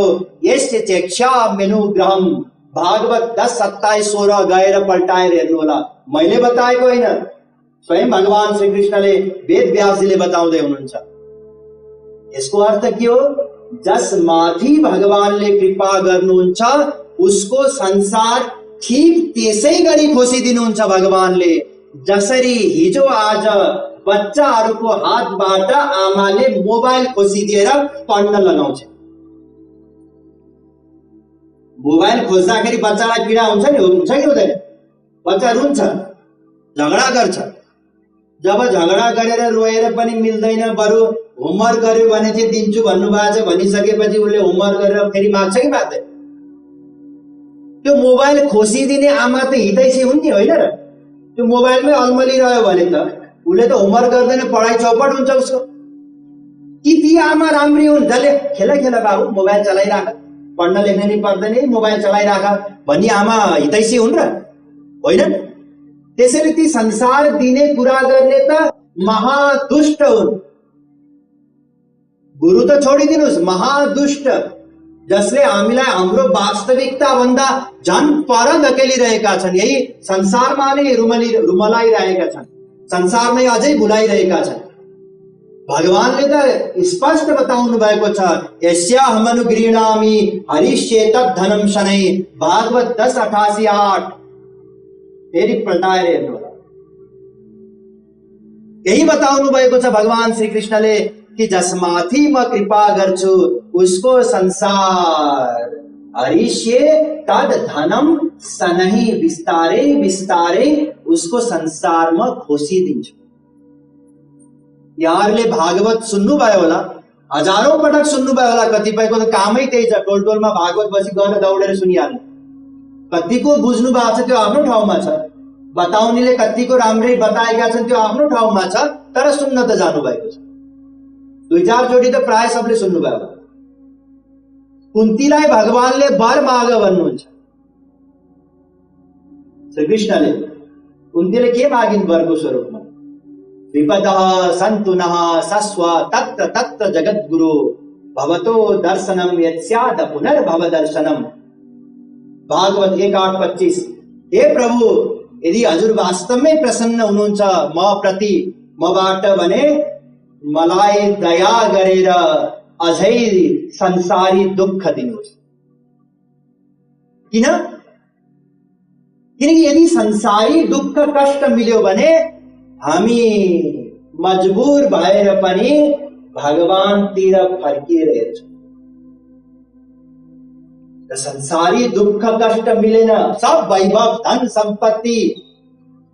यस्य चेक्षाम्यनुग्रहम्। भागवत 10:27-16 गएर पल्टाएर हेर्नु होला। मैले बताएको होइन, स्वयं भगवान श्री कृष्णले वेद व्यासजीले बताउँदै हुनुहुन्छ। यसको अर्थ के हो? जसमाथि भगवानले कृपा गर्नुहुन्छ उसको संसार ठीक त्यसै गरी खोसिदिनुहुन्छ भगवानले। जसरी हिजो आज बच्चाहरूको हातबाट आमाले मोबाइल खोसिदिएर पढ्न लगाउँछ। मोबाइल खोज्दाखेरि बच्चालाई पीडा हुन्छ नि, हुन्छ कि हुँदैन? बच्चा रुन्छ, झगडा गर्छ। जब झगडा गरेर रोएर पनि मिल्दैन, बरु होमवर्क गर्यो भने चाहिँ दिन्छु भन्नुभएको छ, भनिसकेपछि उसले होमवर्क गरेर फेरि माग्छ कि माग्दैन? त्यो मोबाइल खोसिदिने आमा त हितैषी हुन् नि, होइन र? त्यो मोबाइलमै अल्मलिरह्यो भने त उसले त होमवर्क गर्दैन, पढाइ चौपट हुन्छ उसको। कि ती आमा राम्री हुन् जसले खेल खेल बाबु मोबाइल चलाइराख, पढ्न लेख्न नि पर्दैन, मोबाइल चलाइराख भन्ने आमा हितैषी हुन् र? होइन। त्यसैले ती संसार दिने कुरा गर्ने त महादुष्ट हुन्। गुरु त छोडिदिनुस्, महादुष्ट, जसले हामीलाई हाम्रो वास्तविकता भन्दा झन् पर धकेलिरहेका छन्। यही संसारमा नै रुमलाइरहेका छन्, संसारमै अझै भुलाइरहेका छन्। भगवानले त स्पष्ट बताउनु भएको छ, यस्याहमनुगृह्णामि हरिष्ये तद्धनं शनै। भागवत 10:88। फेरि पल्टाएर हेर्नु होला। यही बताउनु भएको छ भगवान श्री कृष्णले कि जसमाथि म कृपा गर्छु उसको संसार हरिष्ये तद धनम सनहि। विस्तारै विस्तारै उसको संसारमा खोसिदिन्छु। यहाँहरूले भागवत सुन्नुभयो होला, हजारौं पटक सुन्नुभयो होला, कतिपयको त कामै त्यही छ, टोलटोलमा भागवत बसी गएर दौडेर सुनिहाल्नु। कतिको बुझ्नु भएको छ त्यो आफ्नो ठाउँमा छ, बताउनेले कतिको राम्रै बताएका छन् त्यो आफ्नो ठाउँमा छ, तर सुन्न त जानुभएको छ। 2-4 जोडी त प्राय सबले सुन्नुभयो होला। कुन्तीलाई भगवानले वर माग भन्नुहुन्छ। श्रीकृष्णले कुन्तीले के मागिन् वरको स्वरूपमा? विपदः सन्तु नः सस्व तत्र तत्र जगद्गुरु भवतो दर्शनम यत्स्याद पुनर्भव दर्शनम। भागवत 1:8-25। हे प्रभु, यदि हजुर वास्तवमै प्रसन्न हुनुहुन्छ म प्रति, मबाट भने मलाई दया गरेर अझै संसारी दुःख दिनुहोस्। किन? किनकि यदि संसारी दुःख कष्ट मिल्यो भने हामी मजबुर भएर पनि भगवानतिर फर्किएर हेर्छौँ। संसारी दुःख कष्ट मिलेन, सब वैभव धन सम्पत्ति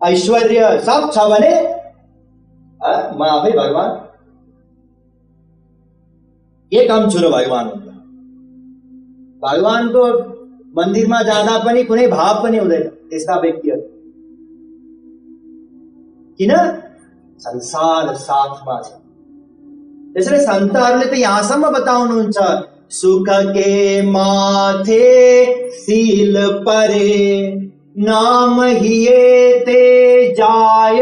ऐश्वर्य सब छ भने म आफै भगवान के कम छु र भगवान? भगवानको मन्दिरमा जाँदा पनि कुनै भाव पनि हुँदैन त्यस्ता व्यक्तिहरू। किन? संसार साथमा छ। त्यसैले सन्तहरूले त यहाँसम्म बताउनुहुन्छ, सुख के माथे सील परे नाम हिये ते जाय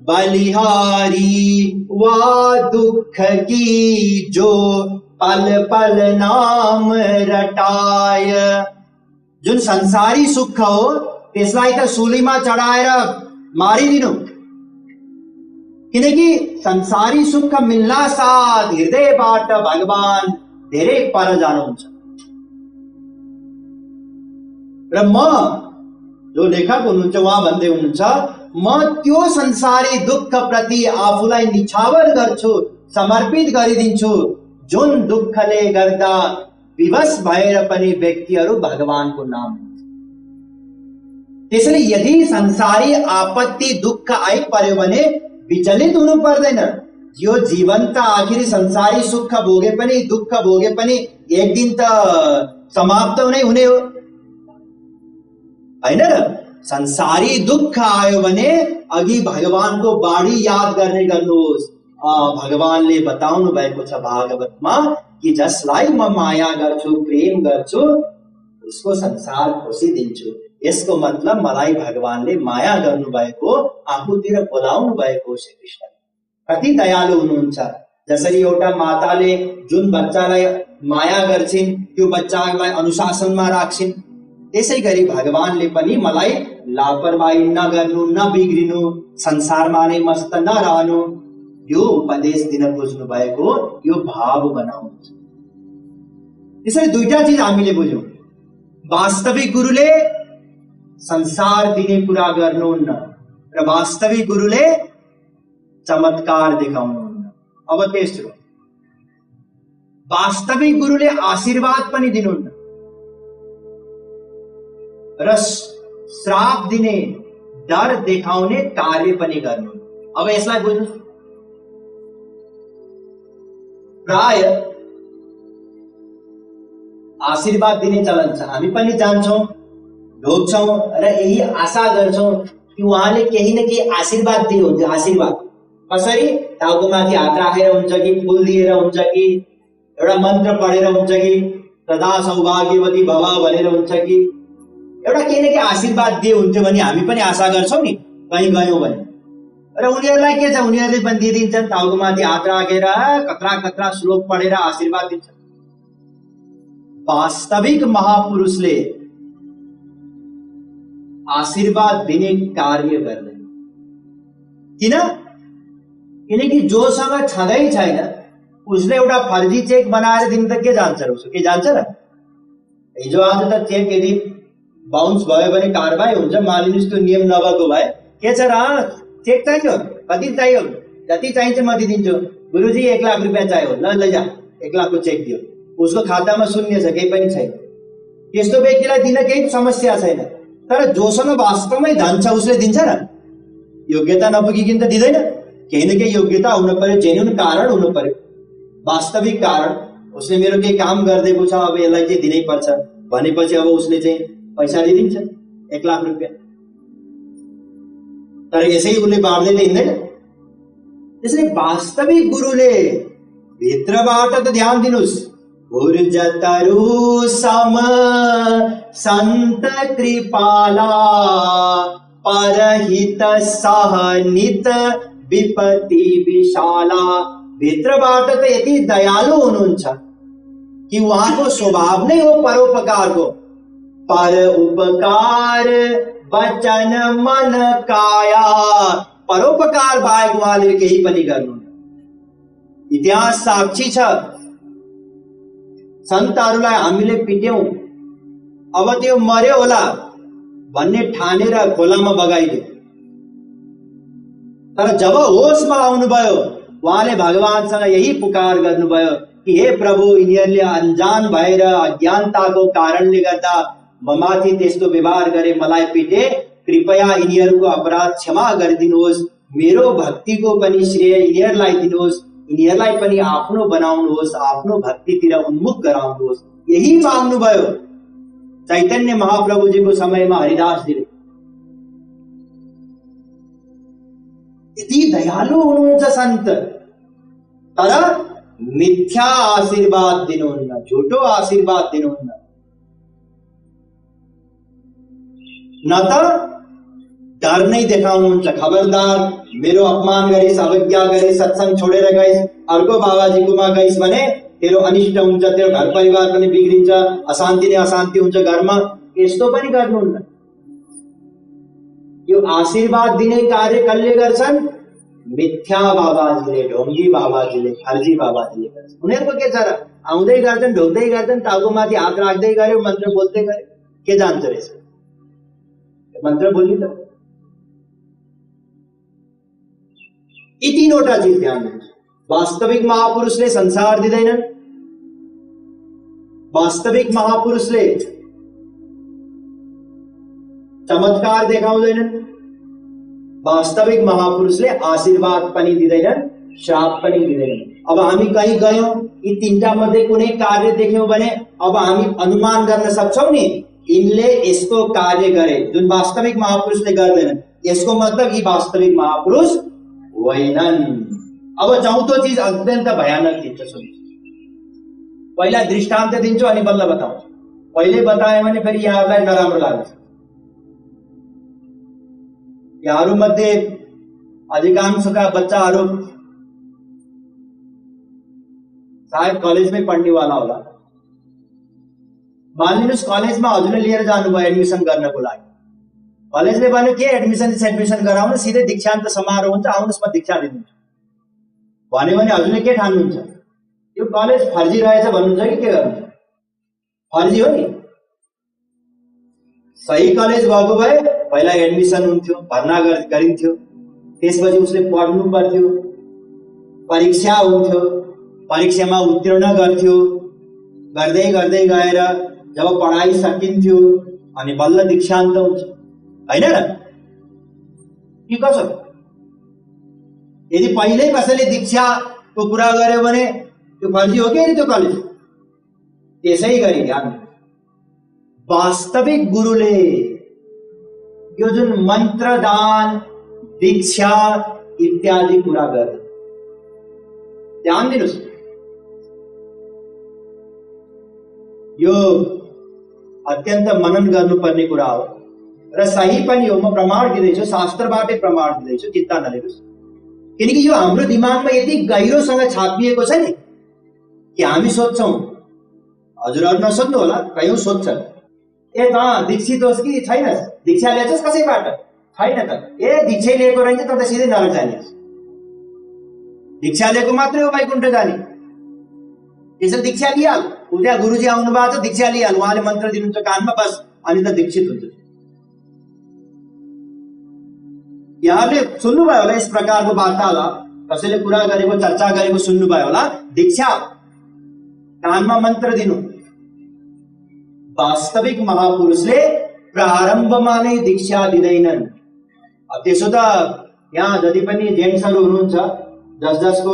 बलिहारी वा दुख की जो पल पल नाम रटाय। जुन संसारी सुख हो त्यसलाई त सुलीमा चढाएर मारिदिनु, किनकि संसारी सुख मिल्न साथ हृदयबाट भगवान धेरै पर जानुहुन्छ। र म जो लेखक हुनुहुन्छ उहाँ भन्दै हुनुहुन्छ, म त्यो संसारी दुःख प्रति आफूलाई निछावर गर्छु, समर्पित गरिदिन्छु जुन दुःखले गर्दा विवश भएर पनि व्यक्तिहरू भगवानको नाम। त्यसैले यदि संसारी आपत्ति दुःख आइपर्यो भने विचलित हुनु पर्दैन। यो जीवन त आखिरी संसारी सुख भोगे पनि दुःख भोगे पनि एक दिन त समाप्त हुने हो, हैन र? संसारी दुःख आयो भने अघि भगवानको बाणी याद गर्नुहोस्। भगवानले बताउनु भएको छ भागवतमा कि जसलाई म माया गर्छु, प्रेम गर्छु, उसको संसार खोसिदिन्छु। यसको मतलब मलाई भगवानले माया गर्नुभएको, आफूतिर बोलाउनु भएको श्री कृष्ण कति दयालु हुनुहुन्छ। जसरी एउटा माताले जुन बच्चालाई माया गर्छिन् त्यो बच्चालाई अनुशासनमा राख्छिन्, त्यसै गरी भगवानले पनि मलाई लापरवाही नगर्नु, नबिग्रिनु, संसारमा नै मस्त नरहनु, यो उपदेश दिन खोज्नु भएको, यो भाव बनाउनु। त्यसैले दुईटा चिज हामीले बुझ्यौं। वास्तविक गुरुले संसार दिने कुरा गर्नुहुन्न र वास्तविक गुरुले चमत्कार देखाउनुहुन्न। अब तेस्रो, वास्तविक गुरुले आशीर्वाद पनि दिनुहुन्न र श्राप दिने, डर देखाउने कार्य पनि गर्नुहुन्न। अब यसलाई बुझ्नु। प्राय आशीर्वाद दिने चलन छ, हामी पनि जान्छौं, ढोग्छौं र यही आशा गर्छौं कि उहाँले केही न केही आशीर्वाद दिनुहुन्छ। आशीर्वाद कसरी? टाउको माथि हात राखेर हुन्छ कि फूल दिएर हुन्छ कि एउटा मन्त्र पढेर हुन्छ कि सदा सौभाग्यवती भव भनेर हुन्छ कि एउटा केही न केही आशीर्वाद दिए हुन्थ्यो भने हामी पनि आशा गर्छौं नि कहीँ गयौं भने। र उनीहरूलाई के छ, उनीहरूले पनि दिइदिन्छन्, टाउको माथि हात राखेर कत्रा कत्रा श्लोक पढेर आशीर्वाद दिन्छन्। वास्तविक महापुरुषले आशीर्वाद दिने कार्य गर्दैन। किन? किनकि जोसँग छँदै छैन उसले एउटा फर्जी चेक बनाएर दिन त के जान्छ र? उसको के जान्छ र? हिजो आज त चेक यदि बाउन्स भयो भने कारबाही हुन्छ। मानिलिनुहोस् त्यो नियम नभएको भए के छ र? चेक चाहियो, कति चाहियो, जति चाहिन्छ म दिदिन्छु। गुरुजी 1 लाख रुपियाँ चाहियो, ल लैजा 1 लाखको चेक दियो। उसको खातामा शून्य छ, केही पनि छैन। त्यस्तो व्यक्तिलाई दिन केही समस्या छैन। तर जोसँग वास्तवमै धन छ उसले दिन्छ न। योग्यता नपुगिकन त दिँदैन। केही न केही योग्यता हुनु पर्यो, जेन्युन कारण हुनु पर्यो, वास्तविक कारण। उसले मेरो केही काम गरिदिएको छ, अब यसलाई चाहिँ दिनै पर्छ भनेपछि अब उसले चाहिँ पैसा दिइदिन्छ 1 लाख रुपियाँ। तर यसै उसले बाँड्दै त हिँड्दैन। त्यसैले वास्तविक गुरुले भित्रबाट त ध्यान दिनुहोस्, ऊर्जतरु सम संत कृपाला परहित सहनित विपत्ति विशाला। भित्रबाट त यति दयालु हुनुहुन्छ कि उहाँको स्वभाव नै हो परोपकारको। पर उपकार वचन मन काया, परोपकार बाहेक उहाँले केही पनि गर्नुहुन्न। इतिहास साक्षी छ। सन्तहरूलाई हामीले पिट्यौं, अब त्यो मर्यो होला भन्ने ठानेर खोलामा बगाइदियो। तर जब होसमा आउनुभयो उहाँले भगवानसँग यही पुकार गर्नुभयो कि हे प्रभु, यिनीहरूले अनजान भएर अज्ञानताको कारणले गर्दा ममाथि त्यस्तो व्यवहार गरे, मलाई पिटे, कृपया यिनीहरूको अपराध क्षमा गरिदिनुहोस्, मेरो भक्तिको पनि श्रेय यिनीहरूलाई दिनुहोस्, यिनीहरूलाई पनि आफ्नो बनाउनुहोस्, आफ्नो भक्तितिर उन्मुख गराउनुहोस्। यही माग्नुभयो चैतन्य महाप्रभुजीको समयमा हरिदासजीले। यति दयालु हुनुहुन्छ सन्त, तर मिथ्या आशीर्वाद दिनुहुन्न, झुटो आशीर्वाद दिनुहुन्न। न त डर नै देखाउनुहुन्छ, खबरदार मेरो अपमान गरिस्, अवज्ञा गरिस्, सत्संग छोडेर गइस्, अर्को बाबाजीकोमा गइस् भने तेरो अनिष्ट हुन्छ, तेरो घर परिवार पनि बिग्रिन्छ, अशान्ति नै अशान्ति हुन्छ घरमा। यस्तो पनि गर्नुहुन्न। यो आशीर्वाद दिने कार्य कसले गर्छन्? मिथ्या बाबाजीले, ढोंगी बाबाजीले, फर्जी बाबाजीले गर्छन्। उनीहरूको के छ र? आउँदै गर्छन्, ढोक्दै गर्छन्, टाउकोमाथि हात राख्दै गऱ्यो, मन्त्र बोल्दै गऱ्यो, के जान्छ रहेछ मन्त्र बोल्ने त। यी तीनवटा चीज ध्यान दिनुहोस्। वास्तविक महापुरुषले संसार दिँदैनन्, वास्तविक महापुरुषले चमत्कार देखाउँदैनन्, वास्तविक महापुरुषले आशीर्वाद पनि दिँदैनन्, श्राप पनि दिँदैनन्। अब हामी कहीँ गयौं, यी तीनटा मध्ये कुनै कार्य देख्यौं भने अब हामी अनुमान गर्न सक्छौं नि, यिनले यसको कार्य गरे जुन वास्तविक महापुरुषले गर्दैनन्, यसको मतलब यी वास्तविक महापुरुष होइनन्। अब चौथो चीज अत्यन्त भयानक दिन्छ, सुन्नुहोस्। पहिला दृष्टान्त दिन्छु अनि बल्ल बताउँछु। पहिले बताएँ भने फेरि यहाँलाई नराम्रो लाग्छ। यहाँहरू मध्ये अधिकांशका बच्चाहरू सायद कलेजमै पढ्नेवाला होला। मानिलिनुहोस् कलेजमा हजुरले लिएर जानुभयो एडमिसन गर्नको लागि। कलेजले भन्यो के एडमिसन गराउनु, सिधै दीक्षान्त समारोह हुन्छ, आउनुहोस् म दीक्षा दिन्छु भन्यो भने हजुरले के ठान्नुहुन्छ? यो कलेज फर्जी रहेछ भन्नुहुन्छ कि के गर्नुहुन्छ? फर्जी हो नि। सही कलेज भएको भए पहिला एडमिसन हुन्थ्यो, भर्ना गरिन्थ्यो, त्यसपछि उसले पढ्नु पर्थ्यो, परीक्षा हुन्थ्यो, परीक्षामा उत्तीर्ण गर्थ्यो, गर्दै गर्दै गएर जब पढाइ सकिन्थ्यो अनि बल्ल दीक्षान्त हुन्छ, हैन र? के कसो? यदि पहिले कसैले दीक्षाको कुरा गर्यो भने त्यो फर्जी हो कि त्यो कलेज? त्यसै गरी ध्यान दिनुहोस्, वास्तविक गुरुले यो जुन मन्त्रदान, दीक्षा इत्यादि कुरा गर्छ, ध्यान दिनुहोस्। यो अत्यन्त मनन गर्नुपर्ने कुरा हो र सही पनि हो। म प्रमाण दिँदैछु, शास्त्रबाटै प्रमाण दिँदैछु, चिन्ता नलिनुहोस्। किनकि यो हाम्रो दिमागमा यति गहिरोसँग छापिएको छ नि कि हामी सोध्छौं, हजुरहरू नसोध्नु होला, कयौं सोध्छन्, ए त दीक्षित होस् कि छैनस्, दीक्षा लिएछस् कसैबाट? छैन त। ए दीक्षा लिएको रहेछ त सिधै नरक जाने, दीक्षा लिएको मात्रै हो वैकुण्ठ जाने। त्यसैले दीक्षा लिइहाल। उता गुरुजी आउनु भएको छ, दीक्षा लिइहाल, उहाँले मन्त्र दिनुहुन्छ कानमा, बस अनि त दीक्षित हुन्छ। यहाँले सुन्नुभयो होला यस प्रकारको वार्तालाप, कसैले कुरा गरेको, चर्चा गरेको सुन्नुभयो होला। दीक्षा, कानमा मन्त्र दिनु। वास्तविक महापुरुषले प्रारम्भमा नै दीक्षा दिँदैनन्। त्यसो त यहाँ जति पनि जेन्ट्सहरू हुनुहुन्छ जसको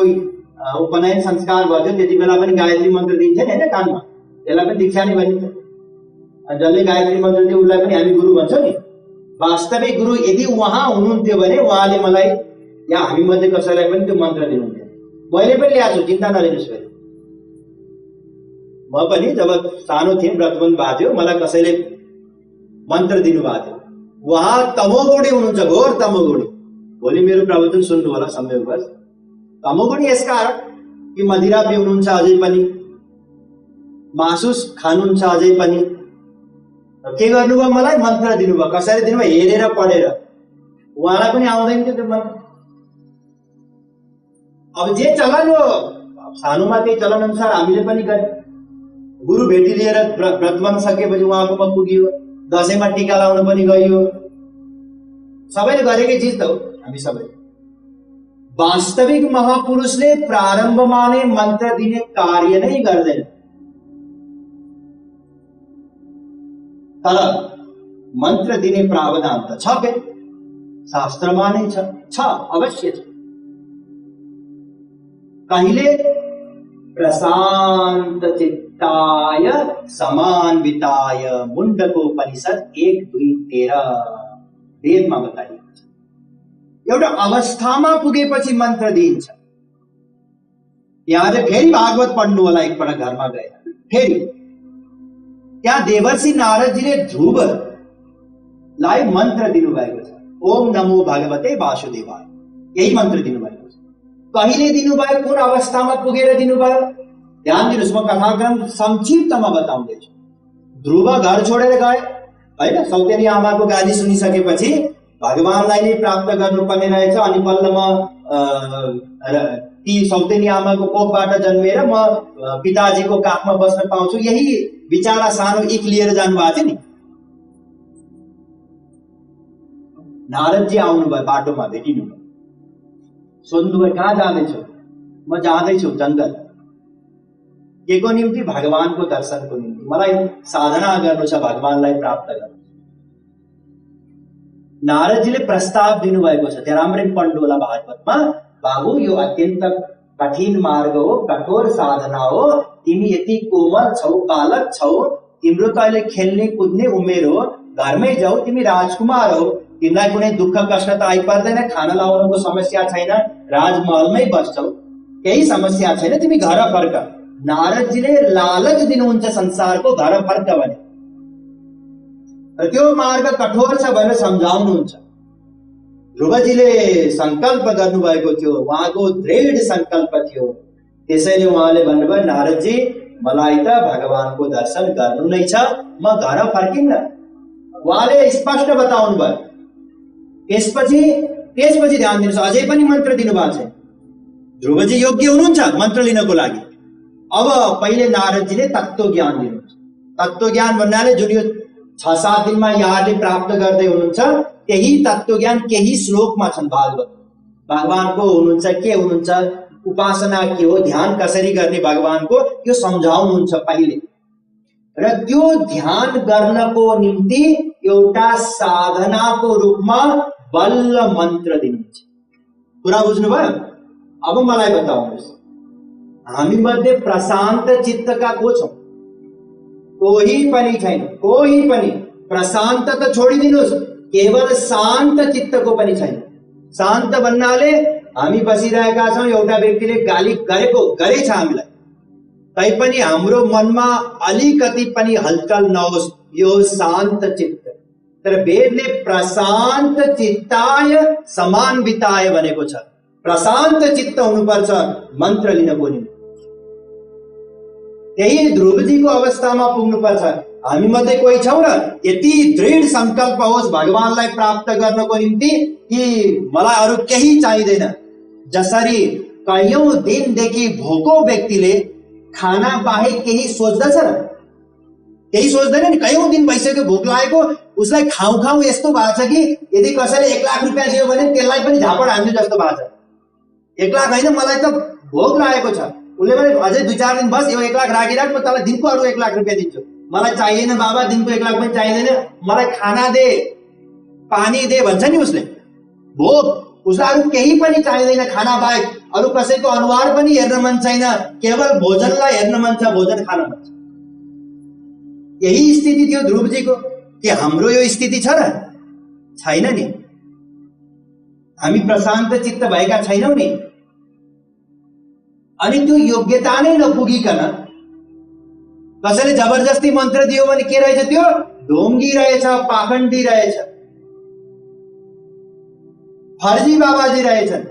उपनयन संस्कार भयो त्यति बेला पनि गायत्री मन्त्र दिन्छ नि होइन कानमा, त्यसलाई पनि दीक्षा नै भनिन्छ। जसले गायत्री मन्त्र दियो उसलाई पनि हामी गुरु भन्छौँ नि। वास्तविक गुरु यदि उहाँ हुनुहुन्थ्यो भने उहाँले मलाई या हामी मध्ये कसैलाई पनि त्यो मन्त्र दिनुहुन्थ्यो। मैले पनि ल्याएको छु, चिन्ता नलिनुहोस् फेरि। म पनि जब सानो थिएँ व्रतबन्ध भएको थियो, मलाई कसैले मन्त्र दिनुभएको थियो। उहाँ तमोगुणी हुनुहुन्छ, घोर तमोगुणी। भोलि मेरो प्रवचन सुन्नु होला संयोगवश। तमोगुणी यस कारण कि मदिरा पिउनुहुन्छ अझै पनि, मासु खानुहुन्छ अझै पनि। के गर्नुभयो? मलाई मन्त्र दिनुभयो। कसरी दिनुभयो? हेरेर पढेर। उहाँलाई पनि आउँदैन थियो त्यो मन्त्र। अब जे चलन हो सानोमा त्यही चलन अनुसार हामीले पनि गरे। गुरु भेटी लिएर व्रत बन्न सकेपछि उहाँकोमा पुगियो, दसैँमा टीका लाउन पनि गइयो। सबैले गरेकै चिज त हो हामी सबै। वास्तविक महापुरुषले प्रारम्भमा नै मन्त्र दिने कार्य नै गर्दैन। तर मन्त्र दिने प्रावधान त छ, फेरि शास्त्रमा नै छ, अवश्य छ। कहिले प्रशान्त चित्ताय समान्विताय मुण्डकोपनिषद 1:2:13 वेदमा बताइएको छ। एउटा अवस्थामा पुगेपछि मन्त्र दिइन्छ। यहाँले फेरि भागवत पढ्नु होला एकपल्ट घरमा गएर। फेरि त्यहाँ देवर्षि नारदजीले ध्रुवलाई मन्त्र दिनुभएको छ। ओम नमो भगवते वासुदेवाय, यही मन्त्र दिनुभएको छ। कहिले दिनुभयो? कुन अवस्थामा पुगेर दिनुभयो? ध्यान दिनुहोस्, म कथाक्रम संक्षिप्तमा बताउँदैछु। ध्रुव घर छोडेर गए होइन, सौतेनी आमाको गाली सुनिसकेपछि भगवानलाई नै प्राप्त गर्नुपर्ने रहेछ। अनि बल्ल म ती सौतेनी आमाको कोखबाट जन्मेर म पिताजीको काखमा बस्न पाउँछु, यही विचारा सानो इख लिएर जानुभएको थियो नि। नारदजी आउनुभयो, बाटोमा भेटिनुभयो, सोध्नुभयो कहाँ जाँदैछौ? म जाँदैछु जङ्गल। के को निम्ति? भगवानको दर्शनको निम्ति। मलाई साधना गर्नु छ, भगवानलाई प्राप्त गर्नु। नारदजीले प्रस्ताव दिनुभएको छ, त्यहाँ राम्ररी पढ्नु होला भागवतमा। बाबु, यो अत्यन्त कठिन मार्ग हो, कठोर साधना हो। तिमी यति कोमल छौ, बालक छौ, तिम्रो त अहिले खेल्ने कुद्ने उमेर हो, घरमै जाऊ, तिमी राजकुमार हो, तिमीलाई कुनै दुःख कष्ट त आइपर्दैन, खाना लाउनको समस्या छैन, राजमहलमै बस्छौ, केही समस्या छैन, तिमी घर फर्क। नारदजीले लालच दिनुहुन्छ संसारको, घर फर्क भने। र त्यो मार्ग कठोर छ भनेर सम्झाउनुहुन्छ। ध्रुवजीले संकल्प गर्नुभएको थियो, उहाँको दृढ संकल्प थियो। त्यसैले उहाँले भन्नुभयो, नारदजी मलाई त भगवानको दर्शन गर्नु नै छ, म घर फर्किन्न। उहाँले स्पष्ट बताउनु भयो। त्यसपछि ध्यान दिनुहोस्, अझै पनि मन्त्र दिनुभएको छ। ध्रुवजी योग्य हुनुहुन्छ मन्त्र लिनको लागि। अब पहिले नारदजीले तत्त्व ज्ञान दिनुहुन्छ। तत्त्व ज्ञान भन्नाले जुन यो 6-7 दिनमा यहाँले प्राप्त गर्दै हुनुहुन्छ, त्यही तत्त्व ज्ञान केही श्लोकमा छन् भागवत। भगवानको हुनुहुन्छ, के हुनुहुन्छ, उपासना के हो, ध्यान कसरी गर्ने भगवानको, यो सम्झाउनुहुन्छ पहिले। र त्यो ध्यान गर्नको निम्ति एउटा साधनाको रूपमा बल्ल मन्त्र दिनुहुन्छ। कुरा बुझ्नुभयो? अब मलाई बताउनुहोस्, हामी मध्ये प्रशान्त चित्तका को छौं? कोही पनि छैन, कोही पनि। प्रशान्त त छोडिदिनुहोस्, केवल शान्त चित्तको पनि छैन। शान्त भन्नाले हामी बसिरहेका छौं, एउटा व्यक्तिले गाली गरेछ हामीलाई, तैपनि हाम्रो मनमा अलिकति पनि हलचल नहोस्, यो शान्त चित्त। तर वेदले प्रशान्त चित्ताय समान्विताय भनेको छ। प्रशान्त चित्त हुनुपर्छ मन्त्र लिनको निम्ति। यही ध्रुवजीको अवस्थामा पुग्नुपर्छ। हामी मध्ये कोही छौँ र यति दृढ संकल्प होस् भगवानलाई प्राप्त गर्नको निम्ति कि मलाई अरू केही चाहिँदैन। जसरी कयौं दिनदेखि भोको व्यक्तिले खाना बाहेक केही सोच्दछ र? केही सोच्दैन नि। कयौं दिन भइसक्यो भोक लागेको, उसलाई खाउँ खाउँ यस्तो भएको छ कि यदि कसैले 1 लाख रुपियाँ दियो भने त्यसलाई पनि झापड हान्ने जस्तो भएको छ। 1 लाख होइन, मलाई त भोक लागेको छ। उसले भने अझै 2-4 दिन बस, यो 1 लाख राखिराख, म तँलाई दिनको अरू 1 लाख रुपियाँ दिन्छु। मलाई चाहिएन बाबा, दिनको 1 लाख पनि चाहिँदैन, मलाई खाना दे, पानी दे भन्छ नि उसले। भोक, उसलाई अरू केही पनि चाहिँदैन खाना बाहेक, अरू कसैको अनुहार पनि हेर्न मन छैन, केवल भोजनलाई हेर्न मन छ, भोजन खान मन छ। यही स्थिति थियो ध्रुवजीको। के हाम्रो यो स्थिति छ र? छैन नि। हामी प्रशान्त चित्त भएका छैनौं नि। अनि त्यो योग्यता नै नपुगिकन कसैले जबरजस्ती मन्त्र दियो भने के रहेछ त्यो? ढोंगी रहेछ, पाखण्डी रहेछ, फर्जी बाबाजी रहेछन्।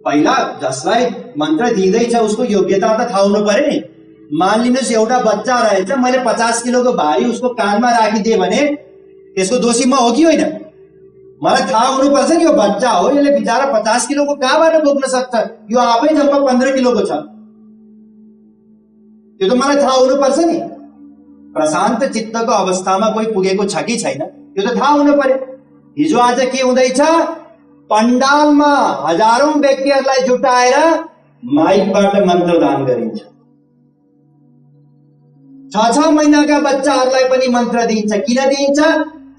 पहिला जसलाई मन्त्र दिँदैछ उसको योग्यता त थाहा हुनु पर्यो नि। मान लिनुहोस् एउटा बच्चा रहेछ, मैले 50 किलोको भारी उसको कानमा राखिदिए भने त्यसको दोषी म हो कि होइन? मलाई थाहा हुनुपर्छ नि यो बच्चा हो, यसले बिचारा 50 किलोको कहाँबाट बोक्न सक्छ, यो आफै जम्मा 15 किलोको छ, त्यो त मलाई थाहा हुनुपर्छ नि। प्रशान्त चित्तको अवस्थामा कोही पुगेको छ कि छैन त्यो त थाहा हुनु पर्यो। हिजो आज के हुँदैछ? पण्डालमा हजारौं व्यक्तिहरूलाई जुटाएर माइकबाट मन्त्रदान गरिन्छ। 6 महिनाका बच्चाहरूलाई पनि मन्त्र दिइन्छ। किन दिइन्छ?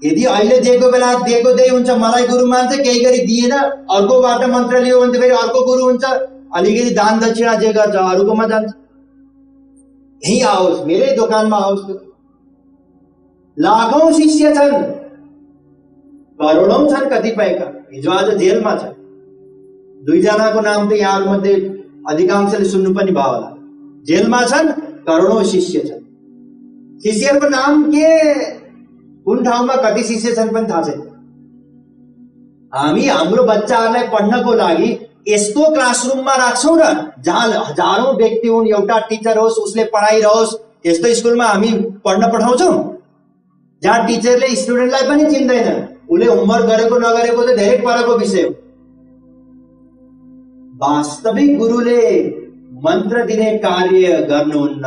यदि अहिले दिएको बेला दिएको दै हुन्छ, मलाई गुरु मान्छ, केही गरी दिएन, अर्कोबाट मन्त्र लियो भने फेरि अर्को गुरु हुन्छ, अलिकति दान दक्षिणा जे गर्छ अरूकोमा जान्छ। यही आओस्, मेरै दोकानमा आओस्। लाखौं शिष्य छन्, करोडौं छन् कतिपयका, हिजो आज जेलमा छन्। 2 जनाको नाम त यहाँहरूमध्ये अधिकांशले सुन्नु पनि भयो होला। जेलमा छन्, करोडौं शिष्य छन्। शिष्यहरूको नाम के, कुन ठाउँमा कति शिष्य छन् पनि थाहा छैन। हामी हाम्रो बच्चाहरूलाई पढ्नको लागि यस्तो क्लासरुममा राख्छौं र जहाँ हजारौं व्यक्ति हुन्, एउटा टिचर होस्, उसले पढाइरहोस्, यस्तो स्कुलमा हामी पढ्न पठाउँछौं जहाँ टिचरले स्टुडेन्टलाई पनि चिन्दैन, उसले होमवर्क गरेको नगरेको त धेरै परको विषय हो। वास्तविक गुरुले मन्त्र दिने कार्य गर्नुहुन्न।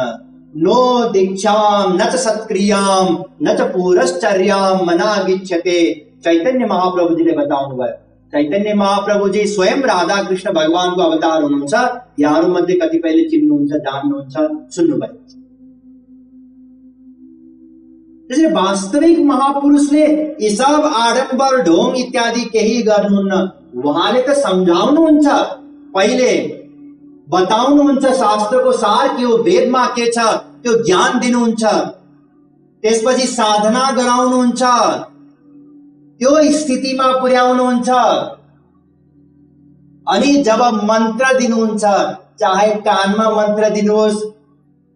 नो दीक्षाम न च सत्क्रियाम न च पुरश्चर्याम मनागिच्छते। चैतन्य महाप्रभुजीले बताउनु भयो। चैतन्य महाप्रभुजी स्वयं राधा कृष्ण भगवानको अवतार हुनुहुन्छ। यहाँहरूमध्ये कतिपयले चिन्नुहुन्छ, जान्नुहुन्छ, सुन्नुभयो। त्यसैले वास्तविक महापुरुषले यी सब आडम्बर ढोंग इत्यादि केही गर्नुहुन्न। उहाँले त सम्झाउनुहुन्छ, पहिले बताउनुहुन्छ शास्त्रको सार के हो, वेदमा के छ त्यो ज्ञान दिनुहुन्छ, त्यसपछि साधना गराउनुहुन्छ, त्यो स्थितिमा पुर्याउनुहुन्छ। अनि जब मन्त्र दिनुहुन्छ, चाहे कानमा मन्त्र दिनुहोस्,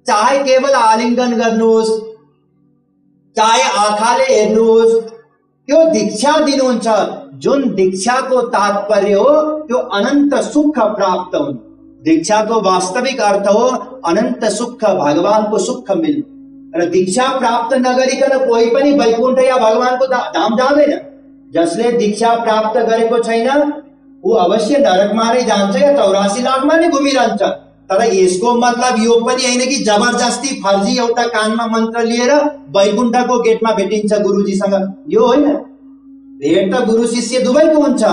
चाहे केवल आलिङ्गन गर्नुहोस्, चाहे आँखाले हेर्नुहोस्, त्यो दीक्षा दिनुहुन्छ। जुन दीक्षाको तात्पर्य हो त्यो अनन्त सुख प्राप्त हुनु। दीक्षाको वास्तविक अर्थ हो अनन्त सुख, भगवानको सुख मिल्नु। र दीक्षा प्राप्त नगरिकन कोही पनि वैकुण्ठ या भगवानको धाम जाँदैन। जसले दीक्षा प्राप्त गरेको छैन ऊ अवश्य नरकमा नै जान्छ या 84 लाखमा नै घुमिरहन्छ। तर यसको मतलब यो पनि होइन कि जबरजस्ती फर्जी एउटा कानमा मन्त्र लिएर वैकुण्ठको गेटमा भेटिन्छ गुरुजीसँग, यो होइन। भेट त गुरु शिष्य दुवैको हुन्छ,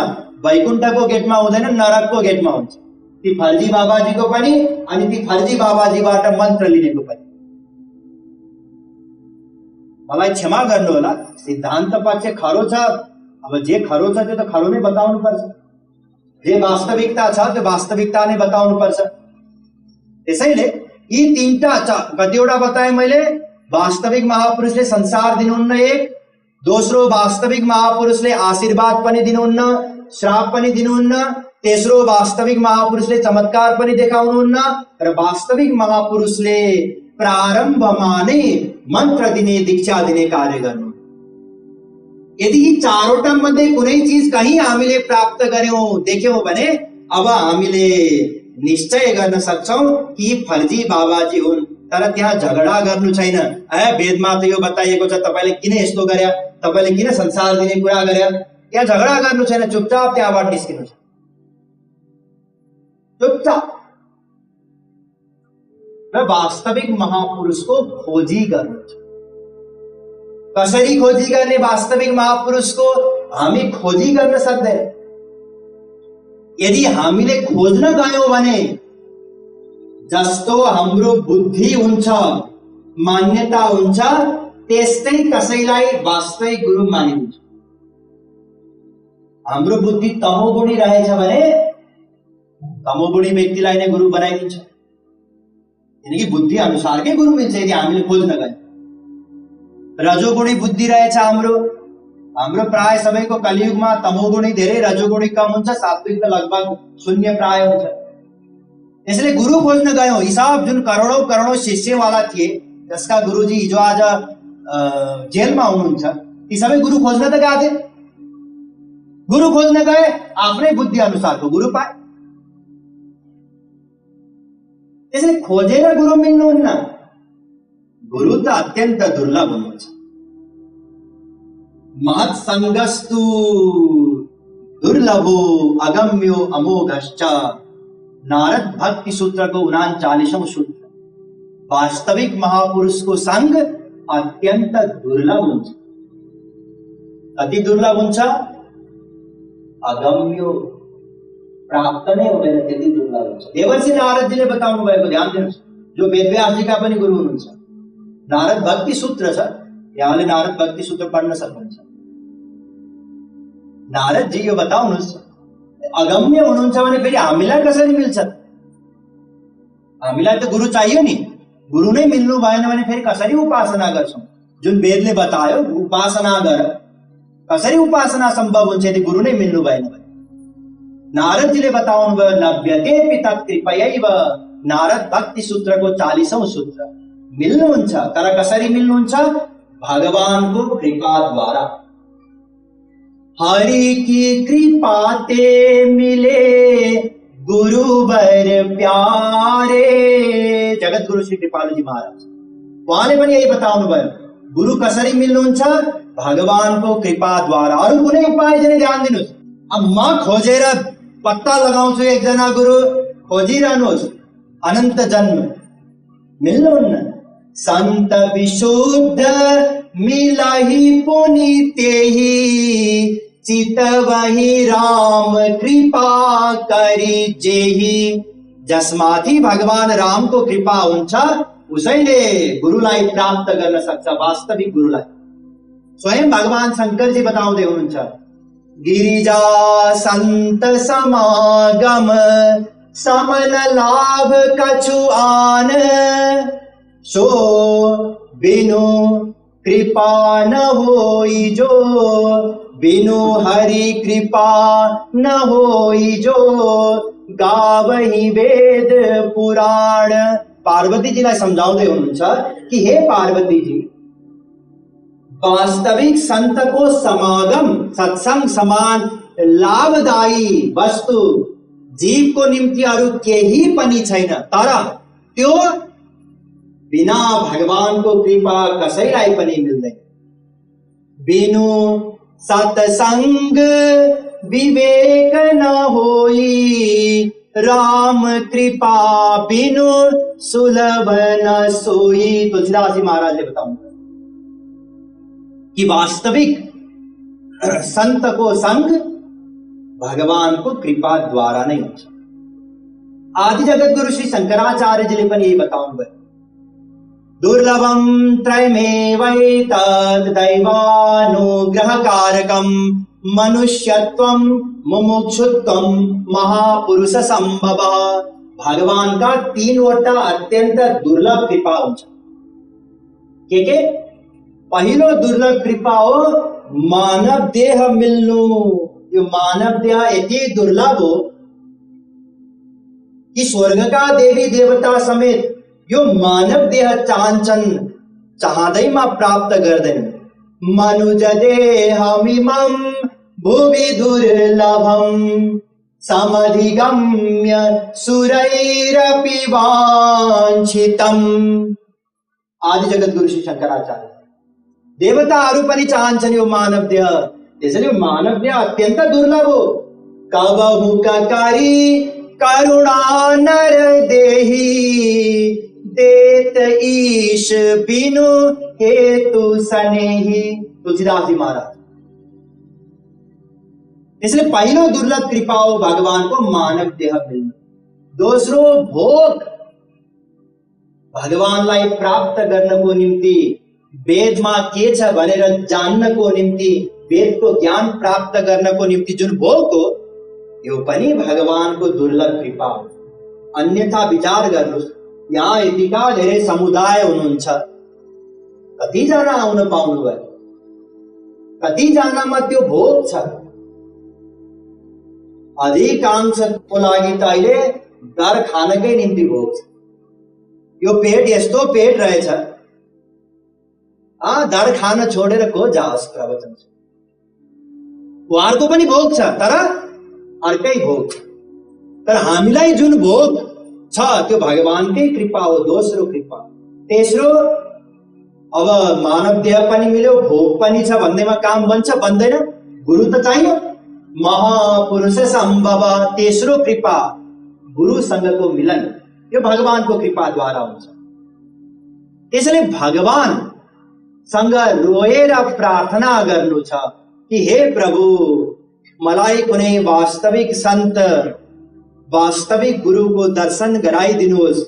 वैकुण्ठको गेटमा हुँदैन, नरकको गेटमा हुन्छ। ती फर्जी बाबाजीको पनि अनि ती फर्जी बाबाजीबाट मन्त्र लिनेको पनि। मलाई क्षमा गर्नु होला, सिद्धान्त पक्ष खरो छ। अब जे खरो छ त्यो त खरो नै बताउनु पर्छ, जे वास्तविकता छ त्यो वास्तविकता नै बताउनु पर्छ। त्यसैले यी 3टा कतिवटा बताएँ मैले? वास्तविक महापुरुषले संसार दिनुहुन्न एक, दोस्रो वास्तविक महापुरुषले आशीर्वाद पनि दिनुहुन्न, श्राप पनि दिनुहुन्न, तेस्रो वास्तविक महापुरुषले चमत्कार पनि देखाउनुहुन्न, र वास्तविक महापुरुषले प्रारम्भमा नै मन्त्र दिने, दीक्षा दिने कार्य गर्नु। यदि यी 4वटा मध्ये कुनै चीज कहीं हामीले प्राप्त गर्यौं, देख्यौं भने अब हामीले निश्चय गर्न सक्छौं कि फर्जी बाबाजी हुन्। तर त्यहाँ झगडा गर्नु छैन। वेदमा त यो बताइएको छ, तपाईले किन यस्तो गर्या, तपाईले किन संसार दिने कुरा गर्या, त्यहाँ झगडा गर्नु छैन। चुपचाप त्यहाँबाट निस्किनु छ, चुपचाप। र वास्तविक महापुरुषको खोजी गर्नु छ। कसरी खोजी गर्ने वास्तविक महापुरुषको? हामी खोजी गर्न सक्दैन। यदि हामीले खोज्न गयौं भने जस्तो हाम्रो बुद्धि हुन्छ मान्यता हुन्छ त्यस्तै कसैलाई वास्तविक गुरु मानिन्छ। हाम्रो बुद्धि तमोगुणी रहेछ भने तमोगुणी व्यक्तिलाई नै गुरु बनाइदिन्छ, किनकि बुद्धि अनुसारकै गुरु मिल्छ यदि हामीले खोज्न गए। रजोगुणी बुद्धि रहेछ हाम्रो प्राय सबैको कलियुगमा तमोगुणी धेरै, रजोगुणी कम हुन्छ, सात्विक त लगभग शून्य प्राय हुन्छ। यसले गुरु खोज्न गयौं। यी सब जुन करोडौं करोडौं शिष्यवाला थिए, जसका गुरुजी हिजो आज जेलमा हुनुहुन्छ, ती सबै गुरु खोज्न त गए थिए। गुरु खोज्न गए, आफ्नै बुद्धि अनुसारको गुरु पाए। त्यसले खोजेर गुरु मिल्नुहुन्न। गुरु त अत्यन्त दुर्लभ हुनुहुन्छ। महत् संगस्तु दुर्लभो अगम्यो अमोघश्च, नारद भक्ति सूत्र को 39वां सूत्र। वास्तविक महापुरुष को संग अत्यंत दुर्लभ हुन्छ। अति दुर्लभ हुन्छ, अगम्यो, प्राप्त नै हुँदैन, त्यति दुर्लभ हुन्छ। देवर्षि नारदजीले बताउनु भएको, ध्यान दिनुहोस्, जो वेदव्यासजीका पनि गुरु हुनुहुन्छ। नारद भक्ति सूत्र छ, यहाँले नारद भक्ति सूत्र पढ्न सक्नुहुन्छ। नारदजी यो बताउनुहोस्, अगम्य हुनुहुन्छ भने फेरि हामीलाई कसरी मिल्छ? हामीलाई त गुरु चाहियो नि। गुरु नै मिल्नु भएन भने फेरि कसरी उपासना गर्छौं? जुन वेदले बतायो उपासना गर, कसरी उपासना सम्भव हुन्छ यदि गुरु नै मिल्नु भएन भने? नारदजीले बताउनु भयो, लभ्यते तत् कृपयैव, नारद भक्ति सूत्रको 40वां सूत्र। मिल्नुहुन्छ, तर कसरी मिल्नुहुन्छ? भगवानको कृपा द्वारा। हरि की कृपा ते मिले गुरुवर प्यारे, जगत गुरु श्री कृपालुजी महाराज उहाँले पनि यही बताउनु भयो। गुरु कसरी मिल्नुहुन्छ? भगवानको कृपा द्वारा। अरु कुनै उपाय छैन। ध्यान दिनुहोस्, अब म खोजेर पत्ता लगाउँछु एकजना गुरु, खोजिरहनुहोस् अनन्त जन्म, मिल्नुहुन्न। संत विशुद्ध मिलहि पुनि तेहि, चितवहि राम कृपा करी जेहि। जसमाथि भगवान राम को कृपा हुन्छ उसैले गुरुलाई प्राप्त गर्न सक्छ, वास्तविक गुरुलाई। स्वयं भगवान शंकरजी बताउँदै हुनुहुन्छ, गिरिजा संत समागम, समन लाभ कछु आन, सो बिनु कृपा न होई जो, बिनु हरि कृपा न होई जो, गावहि वेद पुराण। पार्वती जीलाई सम्झाउँदै हुनुहुन्छ कि हे पार्वती जी, वास्तविक संत को समागम, सत्संग समान लाभदायी वस्तु जीव को निम्ति अरु केही पनि छैन। तर त्यो बिना भगवान को कृपा कसैलाई पनि मिल्दैन। बिनु सत्संग विवेक न होई, राम कृपा बिनु सुलभ न सोई। तुलसीदास जी महाराज ने बताऊंगा कि वास्तविक संत को संग भगवान को कृपा द्वारा नहीं होता। आदि जगत गुरु श्री शंकराचार्य जी ने पनि यही बताउनु भयो, दुर्लभम त्रयमेवैतद् दैवानुग्रहकारकं, मनुष्यत्वं मुमुक्षुत्वं महापुरुष संभव। भगवान का 3वटा अत्यंत दुर्लभ कृपा हुन्छ। के पहिलो दुर्लभ कृपा हो मानव देह मिल्नु। यो मानव देह यति दुर्लभ हो कि स्वर्गका देवी देवता समेत यो मानव देह चाहन्छन्, चाहदैमा प्राप्त गर्दैन। मनुज देहमिमं भुवि दुर्लभं, समधिगम्य सुरैरपि वाञ्छितम्। आदि जगत गुरु श्री शंकराचार्य। देवताहरू पनि चाहन्छन् यो मानव देह, त्यसैले यो मानव देह अत्यन्त दुर्लभ हो। कबहु करी करुणा नर देहि, देत ईश बिनु हेतु सनेहि। तुलसीदास जी महाराज। इसलिए पहिलो दुर्लभ कृपा हो भगवान को मानव देह मिल्नु। दोस्रो भोग, भगवानलाई प्राप्त गर्नको निम्ति वेदमा के छ भनेर जान्नको निम्ति, वेदको ज्ञान प्राप्त गर्नको निम्ति जुन भोग हो, यो पनि भगवानको दुर्लभ कृपा हो। अन्यथा विचार गर्नुहोस्, यहाँ यतिका धेरै समुदाय हुनुहुन्छ, कतिजना आउन पाउनुभयो? कतिजनामा त्यो भोग छ? अधिकांशको लागि त अहिले दर खानकै निम्ति भोग छ। यो पेट यस्तो पेट रहेछ, दर खान छोडेर को जाओस् प्रवचन? उहाँहरूको पनि भोग छ, तर अर्कै भोग छ। तर हामीलाई जुन भोग छ त्यो भगवानकै कृपा हो, दोस्रो कृपा। तेस्रो, अब मानव देह पनि मिल्यो, भोग पनि छ भन्दैमा काम बन्छ बन्दैन? गुरु त चाहियो। महापुरुष सम्भव, तेस्रो कृपा, गुरुसँगको मिलन, यो भगवानको कृपाद्वारा हुन्छ। त्यसैले भगवानसँग रोएर प्रार्थना गर्नु छ कि हे प्रभु, मलाई कुनै वास्तविक सन्त, वास्तविक गुरुको दर्शन गराइदिनुहोस्,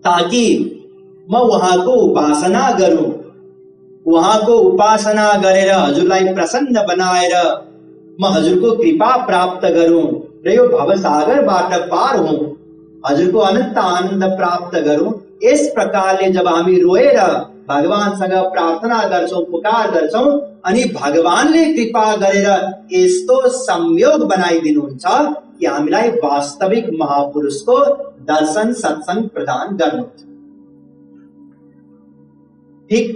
ताकि म उहाँको उपासना गरौँ, उहाँको उपासना गरेर हजुरलाई प्रसन्न बनाएर म हजुरको कृपा प्राप्त गरौँ र यो भवसागरबाट पार हौँ, हजुरको अनन्त आनन्द प्राप्त गरौँ। यस प्रकारले जब हामी रोएर भगवानसँग प्रार्थना गर्छौँ, पुकार गर्छौँ, अनि भगवानले कृपा गरेर यस्तो संयोग बनाइदिनुहुन्छ कि हामीलाई वास्तविक महापुरुषको दर्शन सत्संग प्रदान गर्नुहुन्छ। ठीक,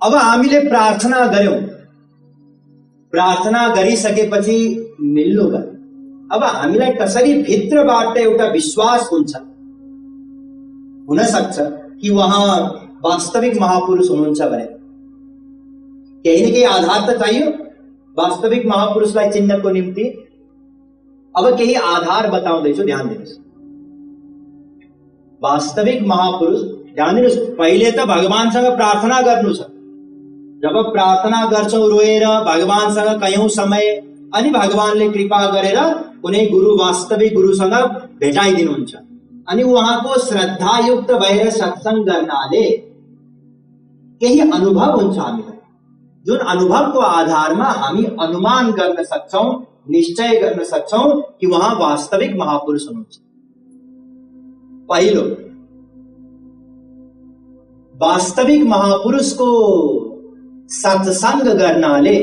अब हामीले प्रार्थना गर्यौं, प्रार्थना गरिसकेपछि मिल्नु गयो। अब हामीलाई कसरी भित्रबाट एउटा विश्वास हुन्छ, हुन सक्छ कि वहाँ वास्तविक महापुरुष हुनुहुन्छ भने केही न केही आधार त चाहियो वास्तविक महापुरुषलाई चिन्नको निम्ति। अब केही आधार बताउँदैछु, ध्यान दिनुहोस्। वास्तविक महापुरुष, ध्यान दिनुहोस्, पहिले त भगवानसँग प्रार्थना गर्नु छ। जब प्रार्थना गर्छौं रोएर भगवानसँग कयौं समय, अनि भगवानले कृपा गरेर कुनै गुरु, वास्तविक गुरुसँग भेटाइदिनुहुन्छ, अनि उहाँको श्रद्धायुक्त भएर सत्संग गर्नाले केही अनुभव हुन्छ हामीलाई, जुन अनुभवको आधारमा हामी अनुमान गर्न सक्छौं, निश्चय गर्न सक्छौं कि उहाँ वास्तविक महापुरुष हुनुहुन्छ। पहिलो, वास्तविक महापुरुषको सत्संग गर्नाले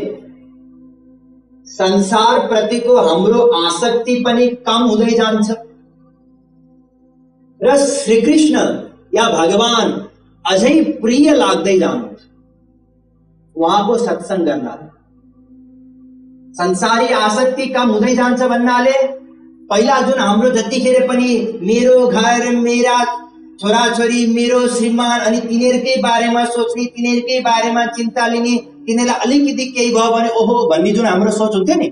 संसार प्रतिको हाम्रो आसक्ति पनि कम हुँदै जान्छ र श्री कृष्ण या भगवान अझै प्रिय लाग्दै जानुहुन्छ। उहाँको सत्संग गर्नाले संसारी आसक्ति कम हुँदै जान्छ भन्नाले पहिला जुन हाम्रो जतिखेर पनि मेरो घर, मेरा छोराछोरी, मेरो श्रीमान, अनि तिनीहरूकै बारेमा सोच्ने, तिनीहरूकै बारेमा चिन्ता लिने, तिनीहरूलाई अलिकति केही भयो भने ओहो भन्ने जुन हाम्रो सोच हुन्थ्यो नि,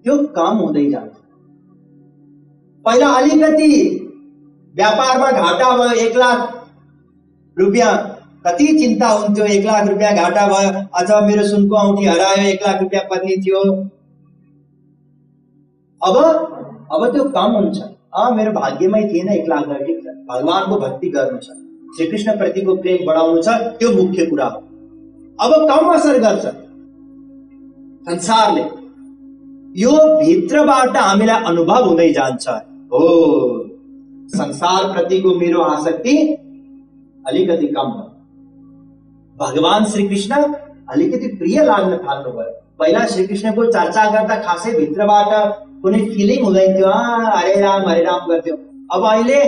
त्यो कम हुँदै जान्छ। पहिला अलिकति व्यापारमा घाटा भयो, 1 लाख रुपियाँ, कति चिन्ता हुन्थ्यो, 1 लाख रुपियाँ घाटा भयो, अथवा मेरो सुनको औँठी हरायो, 1 लाख रुपियाँ पर्ने थियो। अब त्यो कम हुन्छ। मेरो भाग्यमै थिएन 1 लाख, ठिक छ, भगवानको भक्ति गर्नु छ, श्री कृष्ण प्रतिको प्रेम बढाउनु छ, त्यो मुख्य कुरा हो। अब कम असर गर्छ संसारले, यो भित्रबाट हामीलाई अनुभव हुँदै जान्छ, हो संसार प्रतिको मेरो आसक्ति अलिकति कम भयो, भगवान श्री कृष्ण अलिकति प्रिय लाग्न थाल्नु भयो। पहिला श्री कृष्णको चर्चा गर्दा खासै भित्रबाट कुनै फिलिङ हुँदैन थियो, हरे राम गर्थ्यो। अब अहिले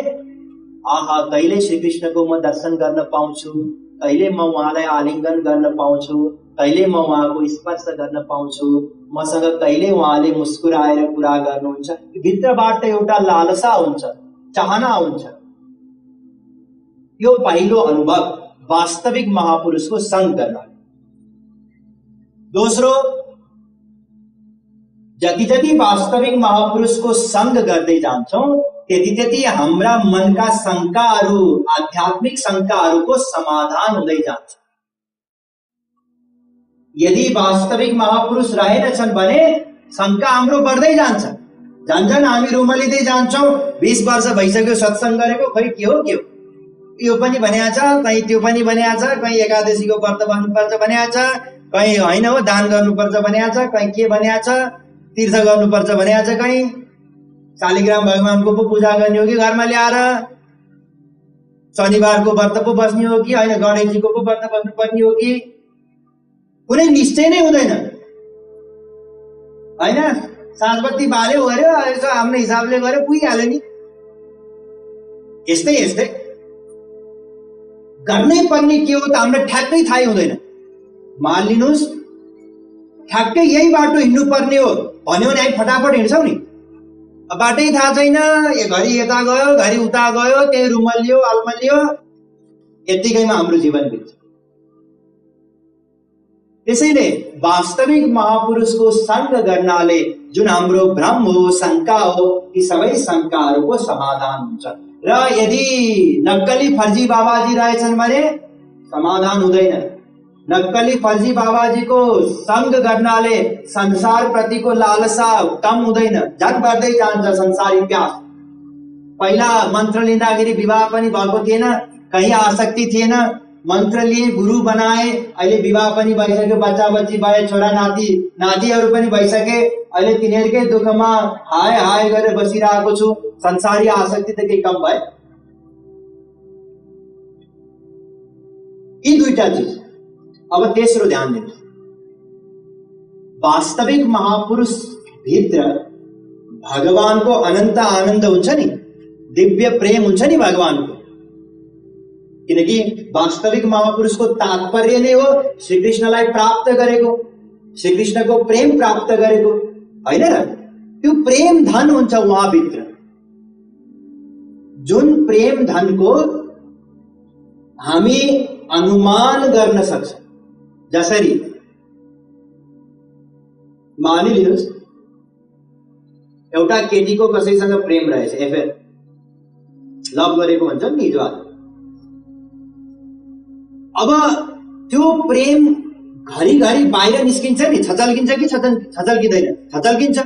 आहा, कहिले श्री कृष्णको म दर्शन गर्न पाउँछु, कहिले म उहाँलाई आलिङ्गन गर्न पाउँछु, कहिले म उहाँको स्पर्श गर्न पाउँछु, मसँग कहिले उहाँले मुस्कुराएर कुरा गर्नुहुन्छ, भित्रबाट एउटा लालसा हुन्छ, चाहना हुन्छ। यो पहिलो अनुभव वास्तविक महापुरुषको संग गर्न। दोस्रो, जति जति वास्तविक महापुरुषको संग गर्दै जान्छौं त्यति त्यति हाम्रा मनका शंकाहरू, आध्यात्मिक शंकाहरूको समाधान हुँदै जान्छ। यदि वास्तविक महापुरुष रहेनछन् भने शंका हाम्रो बढ्दै जान्छ। झन् हामी रुमलिँदै जान्छौँ। 20 वर्ष भइसक्यो सत्सङ्ग गरेको, खै के हो यो पनि भनेको छ, कहीँ त्यो पनि भनेको छ, कहीँ एकादशीको व्रत बस्नुपर्छ भनेको छ, कहीँ होइन हो दान गर्नुपर्छ भनेको छ, कहीँ के भनेको छ, तीर्थ गर्नुपर्छ भनेको छ, कहीँ शालिग्राम भगवानको पो पूजा गर्ने हो कि घरमा ल्याएर, शनिबारको व्रत पो बस्ने हो कि होइन, गणेशजीको पो व्रत बस्नुपर्ने हो कि, कुनै निश्चय नै हुँदैन होइन। साँझबत्ती बाल्यो गर्यो, यसो आफ्नो हिसाबले गर्यो, पुगिहाल्यो नि। यस्तै गर्नै पर्ने के हो त हामीलाई ठ्याक्कै थाहै हुँदैन। मानिलिनुहोस् ठ्याक्कै यही बाटो हिँड्नु पर्ने हो भन्यो भने हामी फटाफट हिँड्छौँ नि। बाटै थाहा छैन, घरि यता गयो घरि उता गयो, त्यही रुमलियो अल्मलियो, यतिकैमा हाम्रो जीवन बित्छ। त्यसैले वास्तविक महापुरुषको सङ्ग गर्नाले जुन हाम्रो भ्रम हो, शङ्का हो, ती सबै शङ्काहरूको समाधान हुन्छ। र यदि नक्कली फर्जी बाबाजी रहेछन् भने समाधान हुँदैन। नक्कली फर्जी बाबाजीको सङ्ग गर्नाले संसार प्रतिको लालसा कम हुँदैन, झन् बढ्दै जान्छ संसारी प्यास। पहिला मन्त्र लिँदाखेरि विवाह पनि भएको थिएन, कहीँ आसक्ति थिएन, मन्त्र लिए गुरु बनाए, अहिले विवाह पनि भइसक्यो, बच्चा बच्ची भए, छोरा नाति नातिहरू पनि भइसके, अहिले तिनीहरूकै दुःखमा हाय हाय गरेर बसिरहेको छु। संसारी आसक्ति त केही कम भयो? यी दुईटा चिज। अब तेस्रो ध्यान दिनु, वास्तविक महापुरुष भित्र भगवानको अनन्त आनन्द हुन्छ नि, दिव्य प्रेम हुन्छ नि भगवानको। किनकि वास्तविक महापुरुषको तात्पर्य नै हो श्रीकृष्णलाई प्राप्त गरेको, श्रीकृष्णको प्रेम प्राप्त गरेको होइन र? त्यो प्रेम धन हुन्छ उहाँभित्र, जुन प्रेम धनको हामी अनुमान गर्न सक्छौँ। जसरी मानिलिनुहोस् एउटा केटीको कसैसँग प्रेम रहेछ, एफेयर लभ गरेको भन्छ नि हिजो आज। अब त्यो प्रेम घरिघरि बाहिर निस्किन्छ नि, छचल्किन्छ कि छचल्किँदैन? छचल्किन्छ।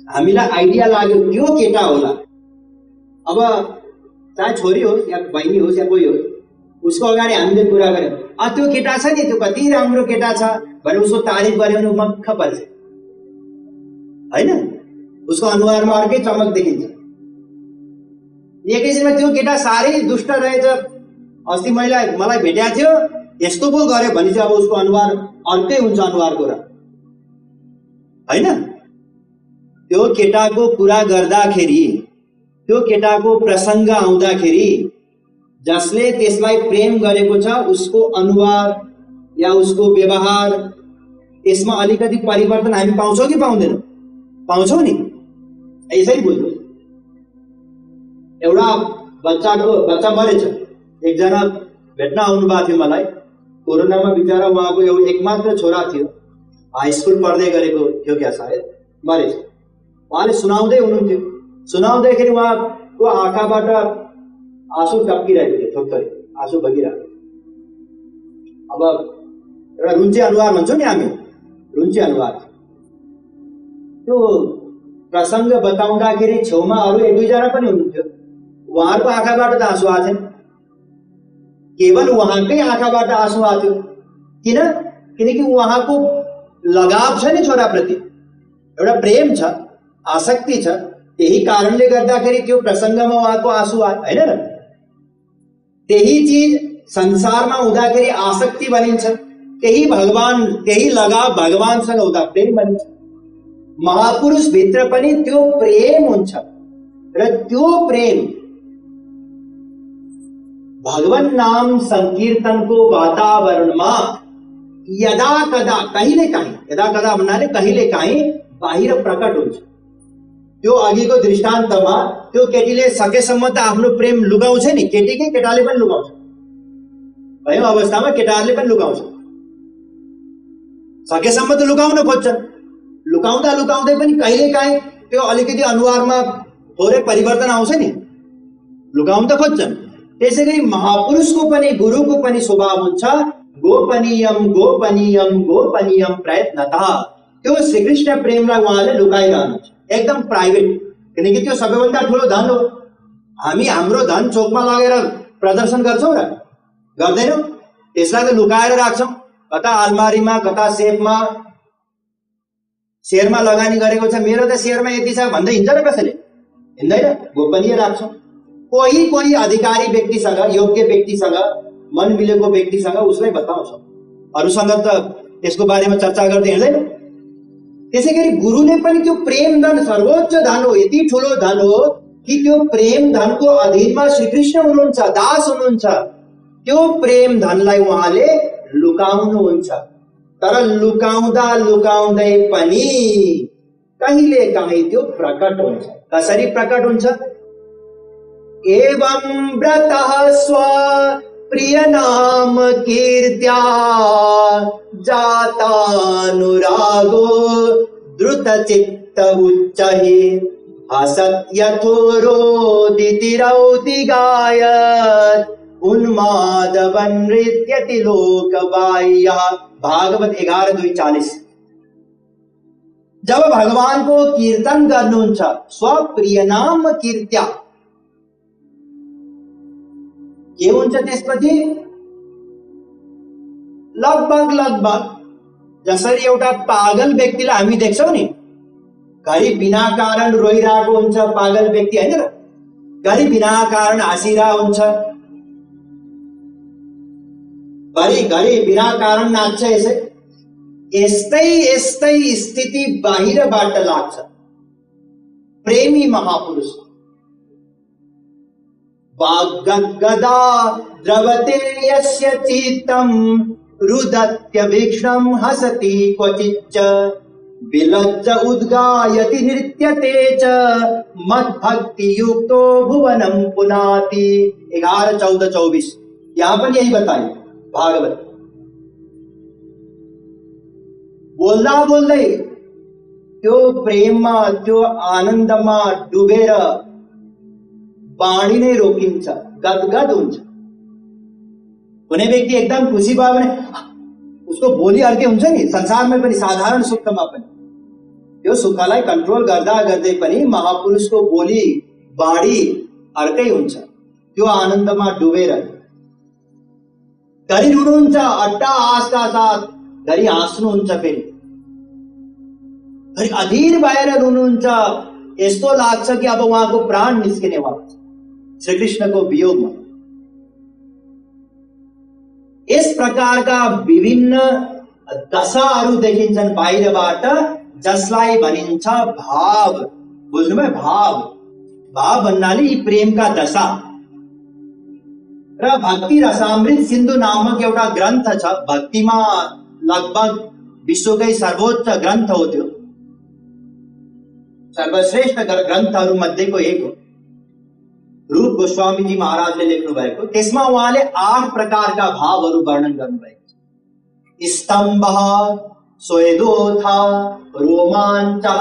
हामीलाई आइडिया लाग्यो त्यो केटा होला, अब चाहे छोरी होस् या बहिनी होस् या कोही होस्, उसको अगाडि हामीले कुरा गर्यौँ, त्यो केटा छ नि, त्यो कति राम्रो केटा छ भने उसको तारिफ गर्यो भने मक्ख पर्छ होइन? उसको अनुहारमा अर्कै चमक देखिन्छ। एकैछिनमा त्यो केटा साह्रै दुष्ट रहेछ, अस्ति मलाई भेट्या थियो, यस्तो पो गर्यो भने चाहिँ अब उसको अनुहार अर्कै हुन्छ, अनुहारको रङ होइन? त्यो केटाको कुरा गर्दाखेरि, त्यो केटाको प्रसङ्ग आउँदाखेरि जसले त्यसलाई प्रेम गरेको छ उसको अनुहार या उसको व्यवहार, यसमा अलिकति परिवर्तन हामी पाउँछौँ कि पाउँदैनौँ? पाउँछौँ नि। यसरी बुझ्नु, एउटा बच्चा मरेछ, एकजना भेट्न आउनु भएको थियो मलाई। कोरोनामा बिचरा उहाँको एउटा एकमात्र छोरा थियो, हाई स्कुल पढ्दै गरेको थियो क्या सायद, मरेछ। उहाँले सुनाउँदै हुनुहुन्थ्यो, सुनाउँदाखेरि उहाँको आँखाबाट आँसु टप्किरहेको थियो, थोक्थरी आँसु बगिरहेको। अब एउटा रुन्चे अनुहार भन्छौँ नि हामी, रुन्चे अनुहार। त्यो प्रसङ्ग बताउँदाखेरि छेउमा अरू एक दुईजना पनि हुनुहुन्थ्यो, उहाँहरूको आँखाबाट त आँसु आएको थिएन, केवल उहाँकै आँखाबाट आँसु आएको थियो। किन? किनकि उहाँको लगाव छ नि छोराप्रति, एउटा प्रेम छ, आसक्ति छ, त्यही कारणले गर्दाखेरि त्यो प्रसङ्गमा उहाँको आँसु आयो होइन र? त्यही चिज संसारमा हुँदाखेरि आसक्ति बनिन्छ, त्यही लगाव भगवानसँग हुँदा प्रेम बनिन्छ। महापुरुष भित्र पनि त्यो प्रेम हुन्छ र त्यो प्रेम भगवान नाम संकीर्तनको वातावरणमा यदा कदा कहिलेकाहीँ, यदा कदा भन्नाले कहिलेकाहीँ बाहिर प्रकट हुन्छ। त्यो अघिको दृष्टान्तमा त्यो केटीले सकेसम्म त आफ्नो प्रेम लुकाउँछ नि, केटाले पनि लुकाउँछ, भयो अवस्थामा केटाहरूले पनि लुकाउँछ, सकेसम्म त लुकाउन खोज्छन्। लुकाउँदा लुकाउँदै पनि कहिलेकाहीँ त्यो अलिकति अनुहारमा थोरै परिवर्तन आउँछ नि, लुकाउन त खोज्छन्। त्यसै गरी महापुरुषको पनि, गुरुको पनि स्वभाव हुन्छ गोपनीयम गोपनीयम गोपनीयम प्रयत्नता। त्यो श्रीकृष्ण प्रेमलाई उहाँले लुकाइरहनुहुन्छ, एकदम प्राइभेट, किनकि त्यो सबैभन्दा ठुलो धन हो। हामी हाम्रो धन चोकमा लगेर प्रदर्शन गर्छौँ र गर्दैनौँ? त्यसलाई त लुकाएर राख्छौँ, कता अलमारीमा, कता सेफमा, शेयरमा लगानी गरेको छ, मेरो त शेयरमा यति छ भन्दै हिँड्छ र कसैले? हिँड्दैन, गोपनीय राख्छौँ। कोही कोही अधिकारी व्यक्तिसँग, योग्य व्यक्तिसँग, मन मिलेको व्यक्तिसँग उसलाई बताउँछौँ, अरूसँग त त्यसको बारेमा चर्चा गर्दै हिँड्दैन। त्यसै गरी गुरुले पनि त्यो प्रेम धन सर्वोच्च धन हो, यति ठुलो धन हो कि त्यो प्रेम धनको अधीनमा श्रीकृष्ण हुनुहुन्छ, दास हुनुहुन्छ। त्यो प्रेम धनलाई उहाँले लुकाउनुहुन्छ, तर लुकाउँदा लुकाउँदै पनि कहिले काहीँ त्यो प्रकट हुन्छ। कसरी प्रकट हुन्छ? एवं व्रतः स्व प्रिय नाम कीर्त्या जातानुरागो द्रुत चित्त उच्चहि हसत् यथोरोदितिरौदिगायत् उन्मादवन नृत्यति लोकबाह्यः। भागवत 11:2-40। जब भगवान को कीर्तन गर्नुहुन्छ, स्वप्रिय नाम कीर्त्या, के हुन्छ त्यसपछि? लगभग जसरी एउटा पागल व्यक्तिलाई हामी देख्छौं नि, घरि बिना कारण रोइरहेको हुन्छ पागल व्यक्ति, हैन र? घरि बिना कारण हाँसिरहेको हुन्छ, घरि बिना कारण नाच्छ। यस्तै स्थिति बाहिरबाट लाग्छ प्रेमी महापुरुष। वाग्गद्गदा द्रवते यस्य चित्तं रुदत्य भीक्ष्णं हसति क्वचिच्च विलज्ज उद्गायति नृत्यते च मद्भक्ति युक्तो भुवनं पुनाति। 11:14-24। यहाँ पर यही बताइए भागवत। बोल्दा बोल्दै त्यो प्रेममा, त्यो आनन्दमा डुबेर वाणी नै रोकिन्छ, गदगद हुन्छ। कुनै व्यक्ति एकदम खुसी भयो भने उसको बोली अर्कै हुन्छ नि, संसारमै पनि, साधारण सुखमा पनि। त्यो सुखलाई कन्ट्रोल गर्दा गर्दै पनि महापुरुषको बोली वाणी अर्कै हुन्छ। त्यो आनन्दमा डुबेर घरि रुनुहुन्छ अट्टहासका साथ, घरि हाँस्नुहुन्छ, फेरि घरि अधीर भएर रुनुहुन्छ। यस्तो लाग्छ कि अब उहाँको प्राण निस्किने वाला छ श्रीकृष्णको वियोगमा। यस प्रकारका विभिन्न दशाहरू देखिन्छन् बाहिरबाट, जसलाई भनिन्छ भाव। बुझ्नुभयो? भाव भन्नाले यी प्रेमका दशा। र भक्ति रसामृत सिन्धु नामक एउटा ग्रन्थ छ, भक्तिमा लगभग विश्वकै सर्वोच्च ग्रन्थ हो त्यो, सर्वश्रेष्ठ ग्रन्थहरू मध्येको एक हो। रूप गोस्वामीजी महाराजले लेख्नु भएको, त्यसमा उहाँले 8 प्रकारका भावहरू वर्णन गर्नुभएको छ। स्तम्भः, स्वेदोथा, रोमाञ्चः,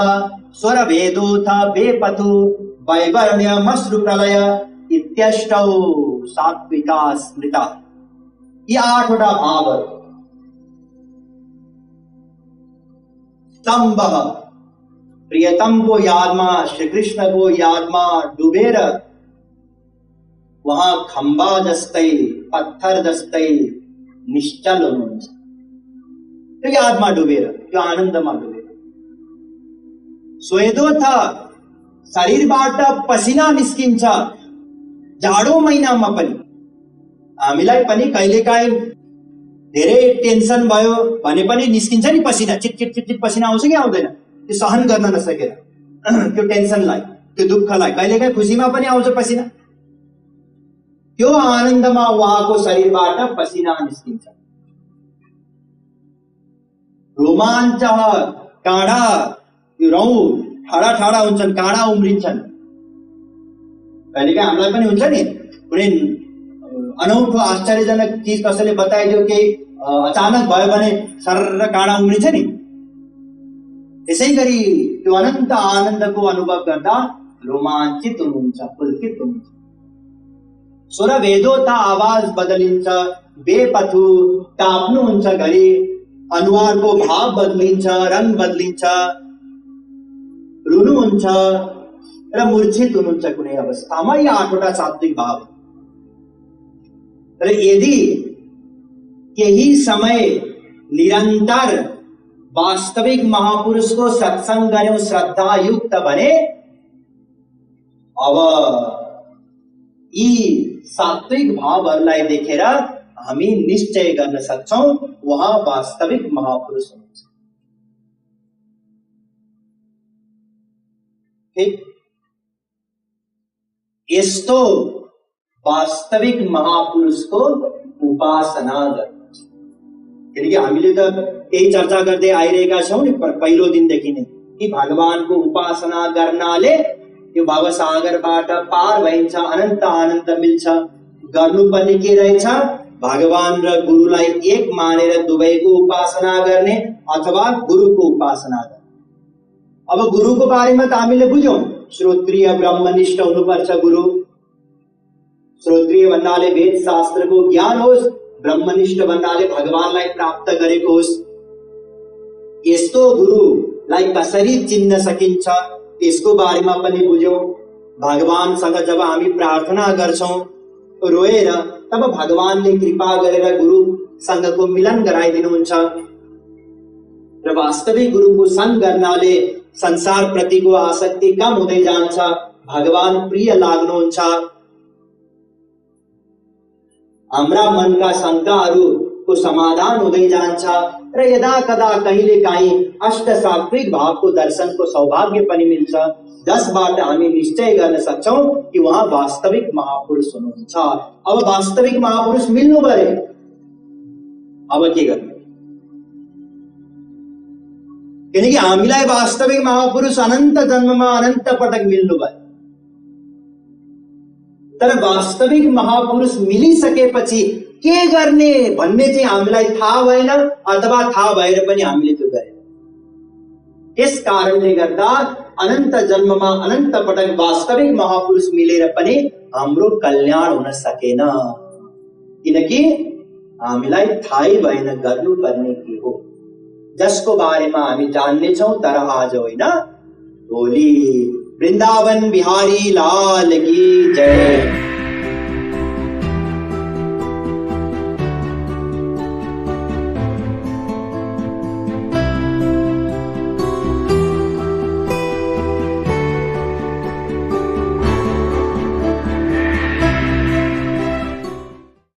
स्वरभेदोथा, बेपथु, वैवर्ण्यमश्रु प्रलय इत्यष्टौ सात्विका स्मृता। यी 8वटा भावहरू। स्तम्भः, प्रियतम को यादमा, श्री कृष्ण को यादमा डुबेर वहाँ खम्बा जस्तै, पत्थर जस्तै निश्चल हुनुहुन्छ। त्यो यादमा डुबेर, त्यो आनन्दमा डुबेर। स्वेदोथा, शरीरबाट पसिना निस्किन्छ जाडो महिनामा पनि। हामीलाई पनि कहिलेकाहीँ धेरै टेन्सन भयो भने पनि निस्किन्छ नि पसिना, चिटचिट पसिना आउँछ कि आउँदैन? त्यो सहन गर्न नसकेर त्यो टेन्सनलाई, त्यो दुःखलाई। कहिलेकाहीँ खुसीमा पनि आउँछ पसिना। त्यो आनन्दमा उहाँको शरीरबाट पसिना निस्किन्छ। रोमाञ्च, काँडा, रौँ ठाडा हुन्छन्, काँडा उम्रिन्छन्। कहिलेकाहीँ हामीलाई पनि हुन्छ नि, कुनै अनौठो आश्चर्यजनक चिज कसैले बताइदियो कि अचानक भयो भने सर्र काँडा उम्रिन्छ नि। त्यसै गरी त्यो अनन्त आनन्दको अनुभव गर्दा रोमाञ्चित हुनुहुन्छ, पुलकित हुनुहुन्छ। स्वर भेदोथा, आवाज बदलिन्छ। बेपथु, काप्नुहुन्छ घरि, अनुहारको भाव बदलिन्छ, रङ बदलिन्छ। रुनुहुन्छ, र मूर्छित हुनुहुन्छ कुनै अवस्थामा। यो 8वटा सात्विक भाव। र यदि केही समय निरन्तर वास्तविक महापुरुषको सत्संग गर्यौं श्रद्धा युक्त भने अब यी सात्विक भावहरूलाई देखेर हामी निश्चय गर्न सक्छौं उहाँ वास्तविक महापुरुष हुनुहुन्छ। ठीक, यस्तो वास्तविक महापुरुषको उपासना गर्नु। किनकि हामीले त यही चर्चा गर्दै आइरहेका छौं नि पहिलो दिनदेखि नै कि भगवानको उपासना गर्नाले यो भवसागरबाट पार भइन्छ, अनन्त आनन्द मिल्छ। गर्नुपर्ने के रहेछ? भगवान र गुरुलाई एक मानेर दुवैको उपासना गर्ने अथवा गुरुको उपासना गर्ने। अब गुरुको बारेमा त हामीले बुझ्यौं, श्रोत्रिय ब्रह्मनिष्ठ हुनुपर्छ गुरु। श्रोत्रिय भन्नाले वेद शास्त्रको ज्ञान होस्, ब्रह्मनिष्ठ भन्नाले भगवानलाई प्राप्त गरेको होस्। यस्तो गुरुलाई कसरी चिन्न सकिन्छ यसको बारेमा पनि बुझ्यौं। भगवानसँग जब हामी प्रार्थना गर्छौं रोएर, तब भगवानले कृपा गरेर गुरुसँगको मिलन गराइदिनुहुन्छ र वास्तविक गुरुको संग गर्नाले संसार प्रतिको आसक्ति कम हुँदै जान्छ, भगवान प्रिय लाग्नुहुन्छ। हाम्रा मनका शंकाहरूको समाधान हुँदै जान्छ र यदा कदा कहिलेकाहीँ अष्ट सात्विक भावको दर्शनको सौभाग्य पनि मिल्छ, जसबाट हामी निश्चय गर्न सक्छौं कि उहाँ वास्तविक महापुरुष हुनुहुन्छ। अब वास्तविक महापुरुष मिल्नु पर्यो, अब के गर्नु? किनकि हामीलाई वास्तविक महापुरुष अनन्त जन्ममा अनन्त पटक मिल्नु भयो। तर वास्तविक महापुरुष मिलिसकेपछि के गर्ने भन्ने चाहिँ हामीलाई थाहा भएन, अथवा थाहा भएर पनि हामीले त्यो गरेन। यस कारणले गर्दा अनन्त जन्ममा अनन्त पटक वास्तविक महापुरुष मिलेर पनि हाम्रो कल्याण हुन सकेन, किनकि हामीलाई थाहै भएन गर्नुपर्ने के हो, जसको बारेमा हामी जान्ने छौं तर आज होइन भोलि। वृन्दावन बिहारी लाल की जय।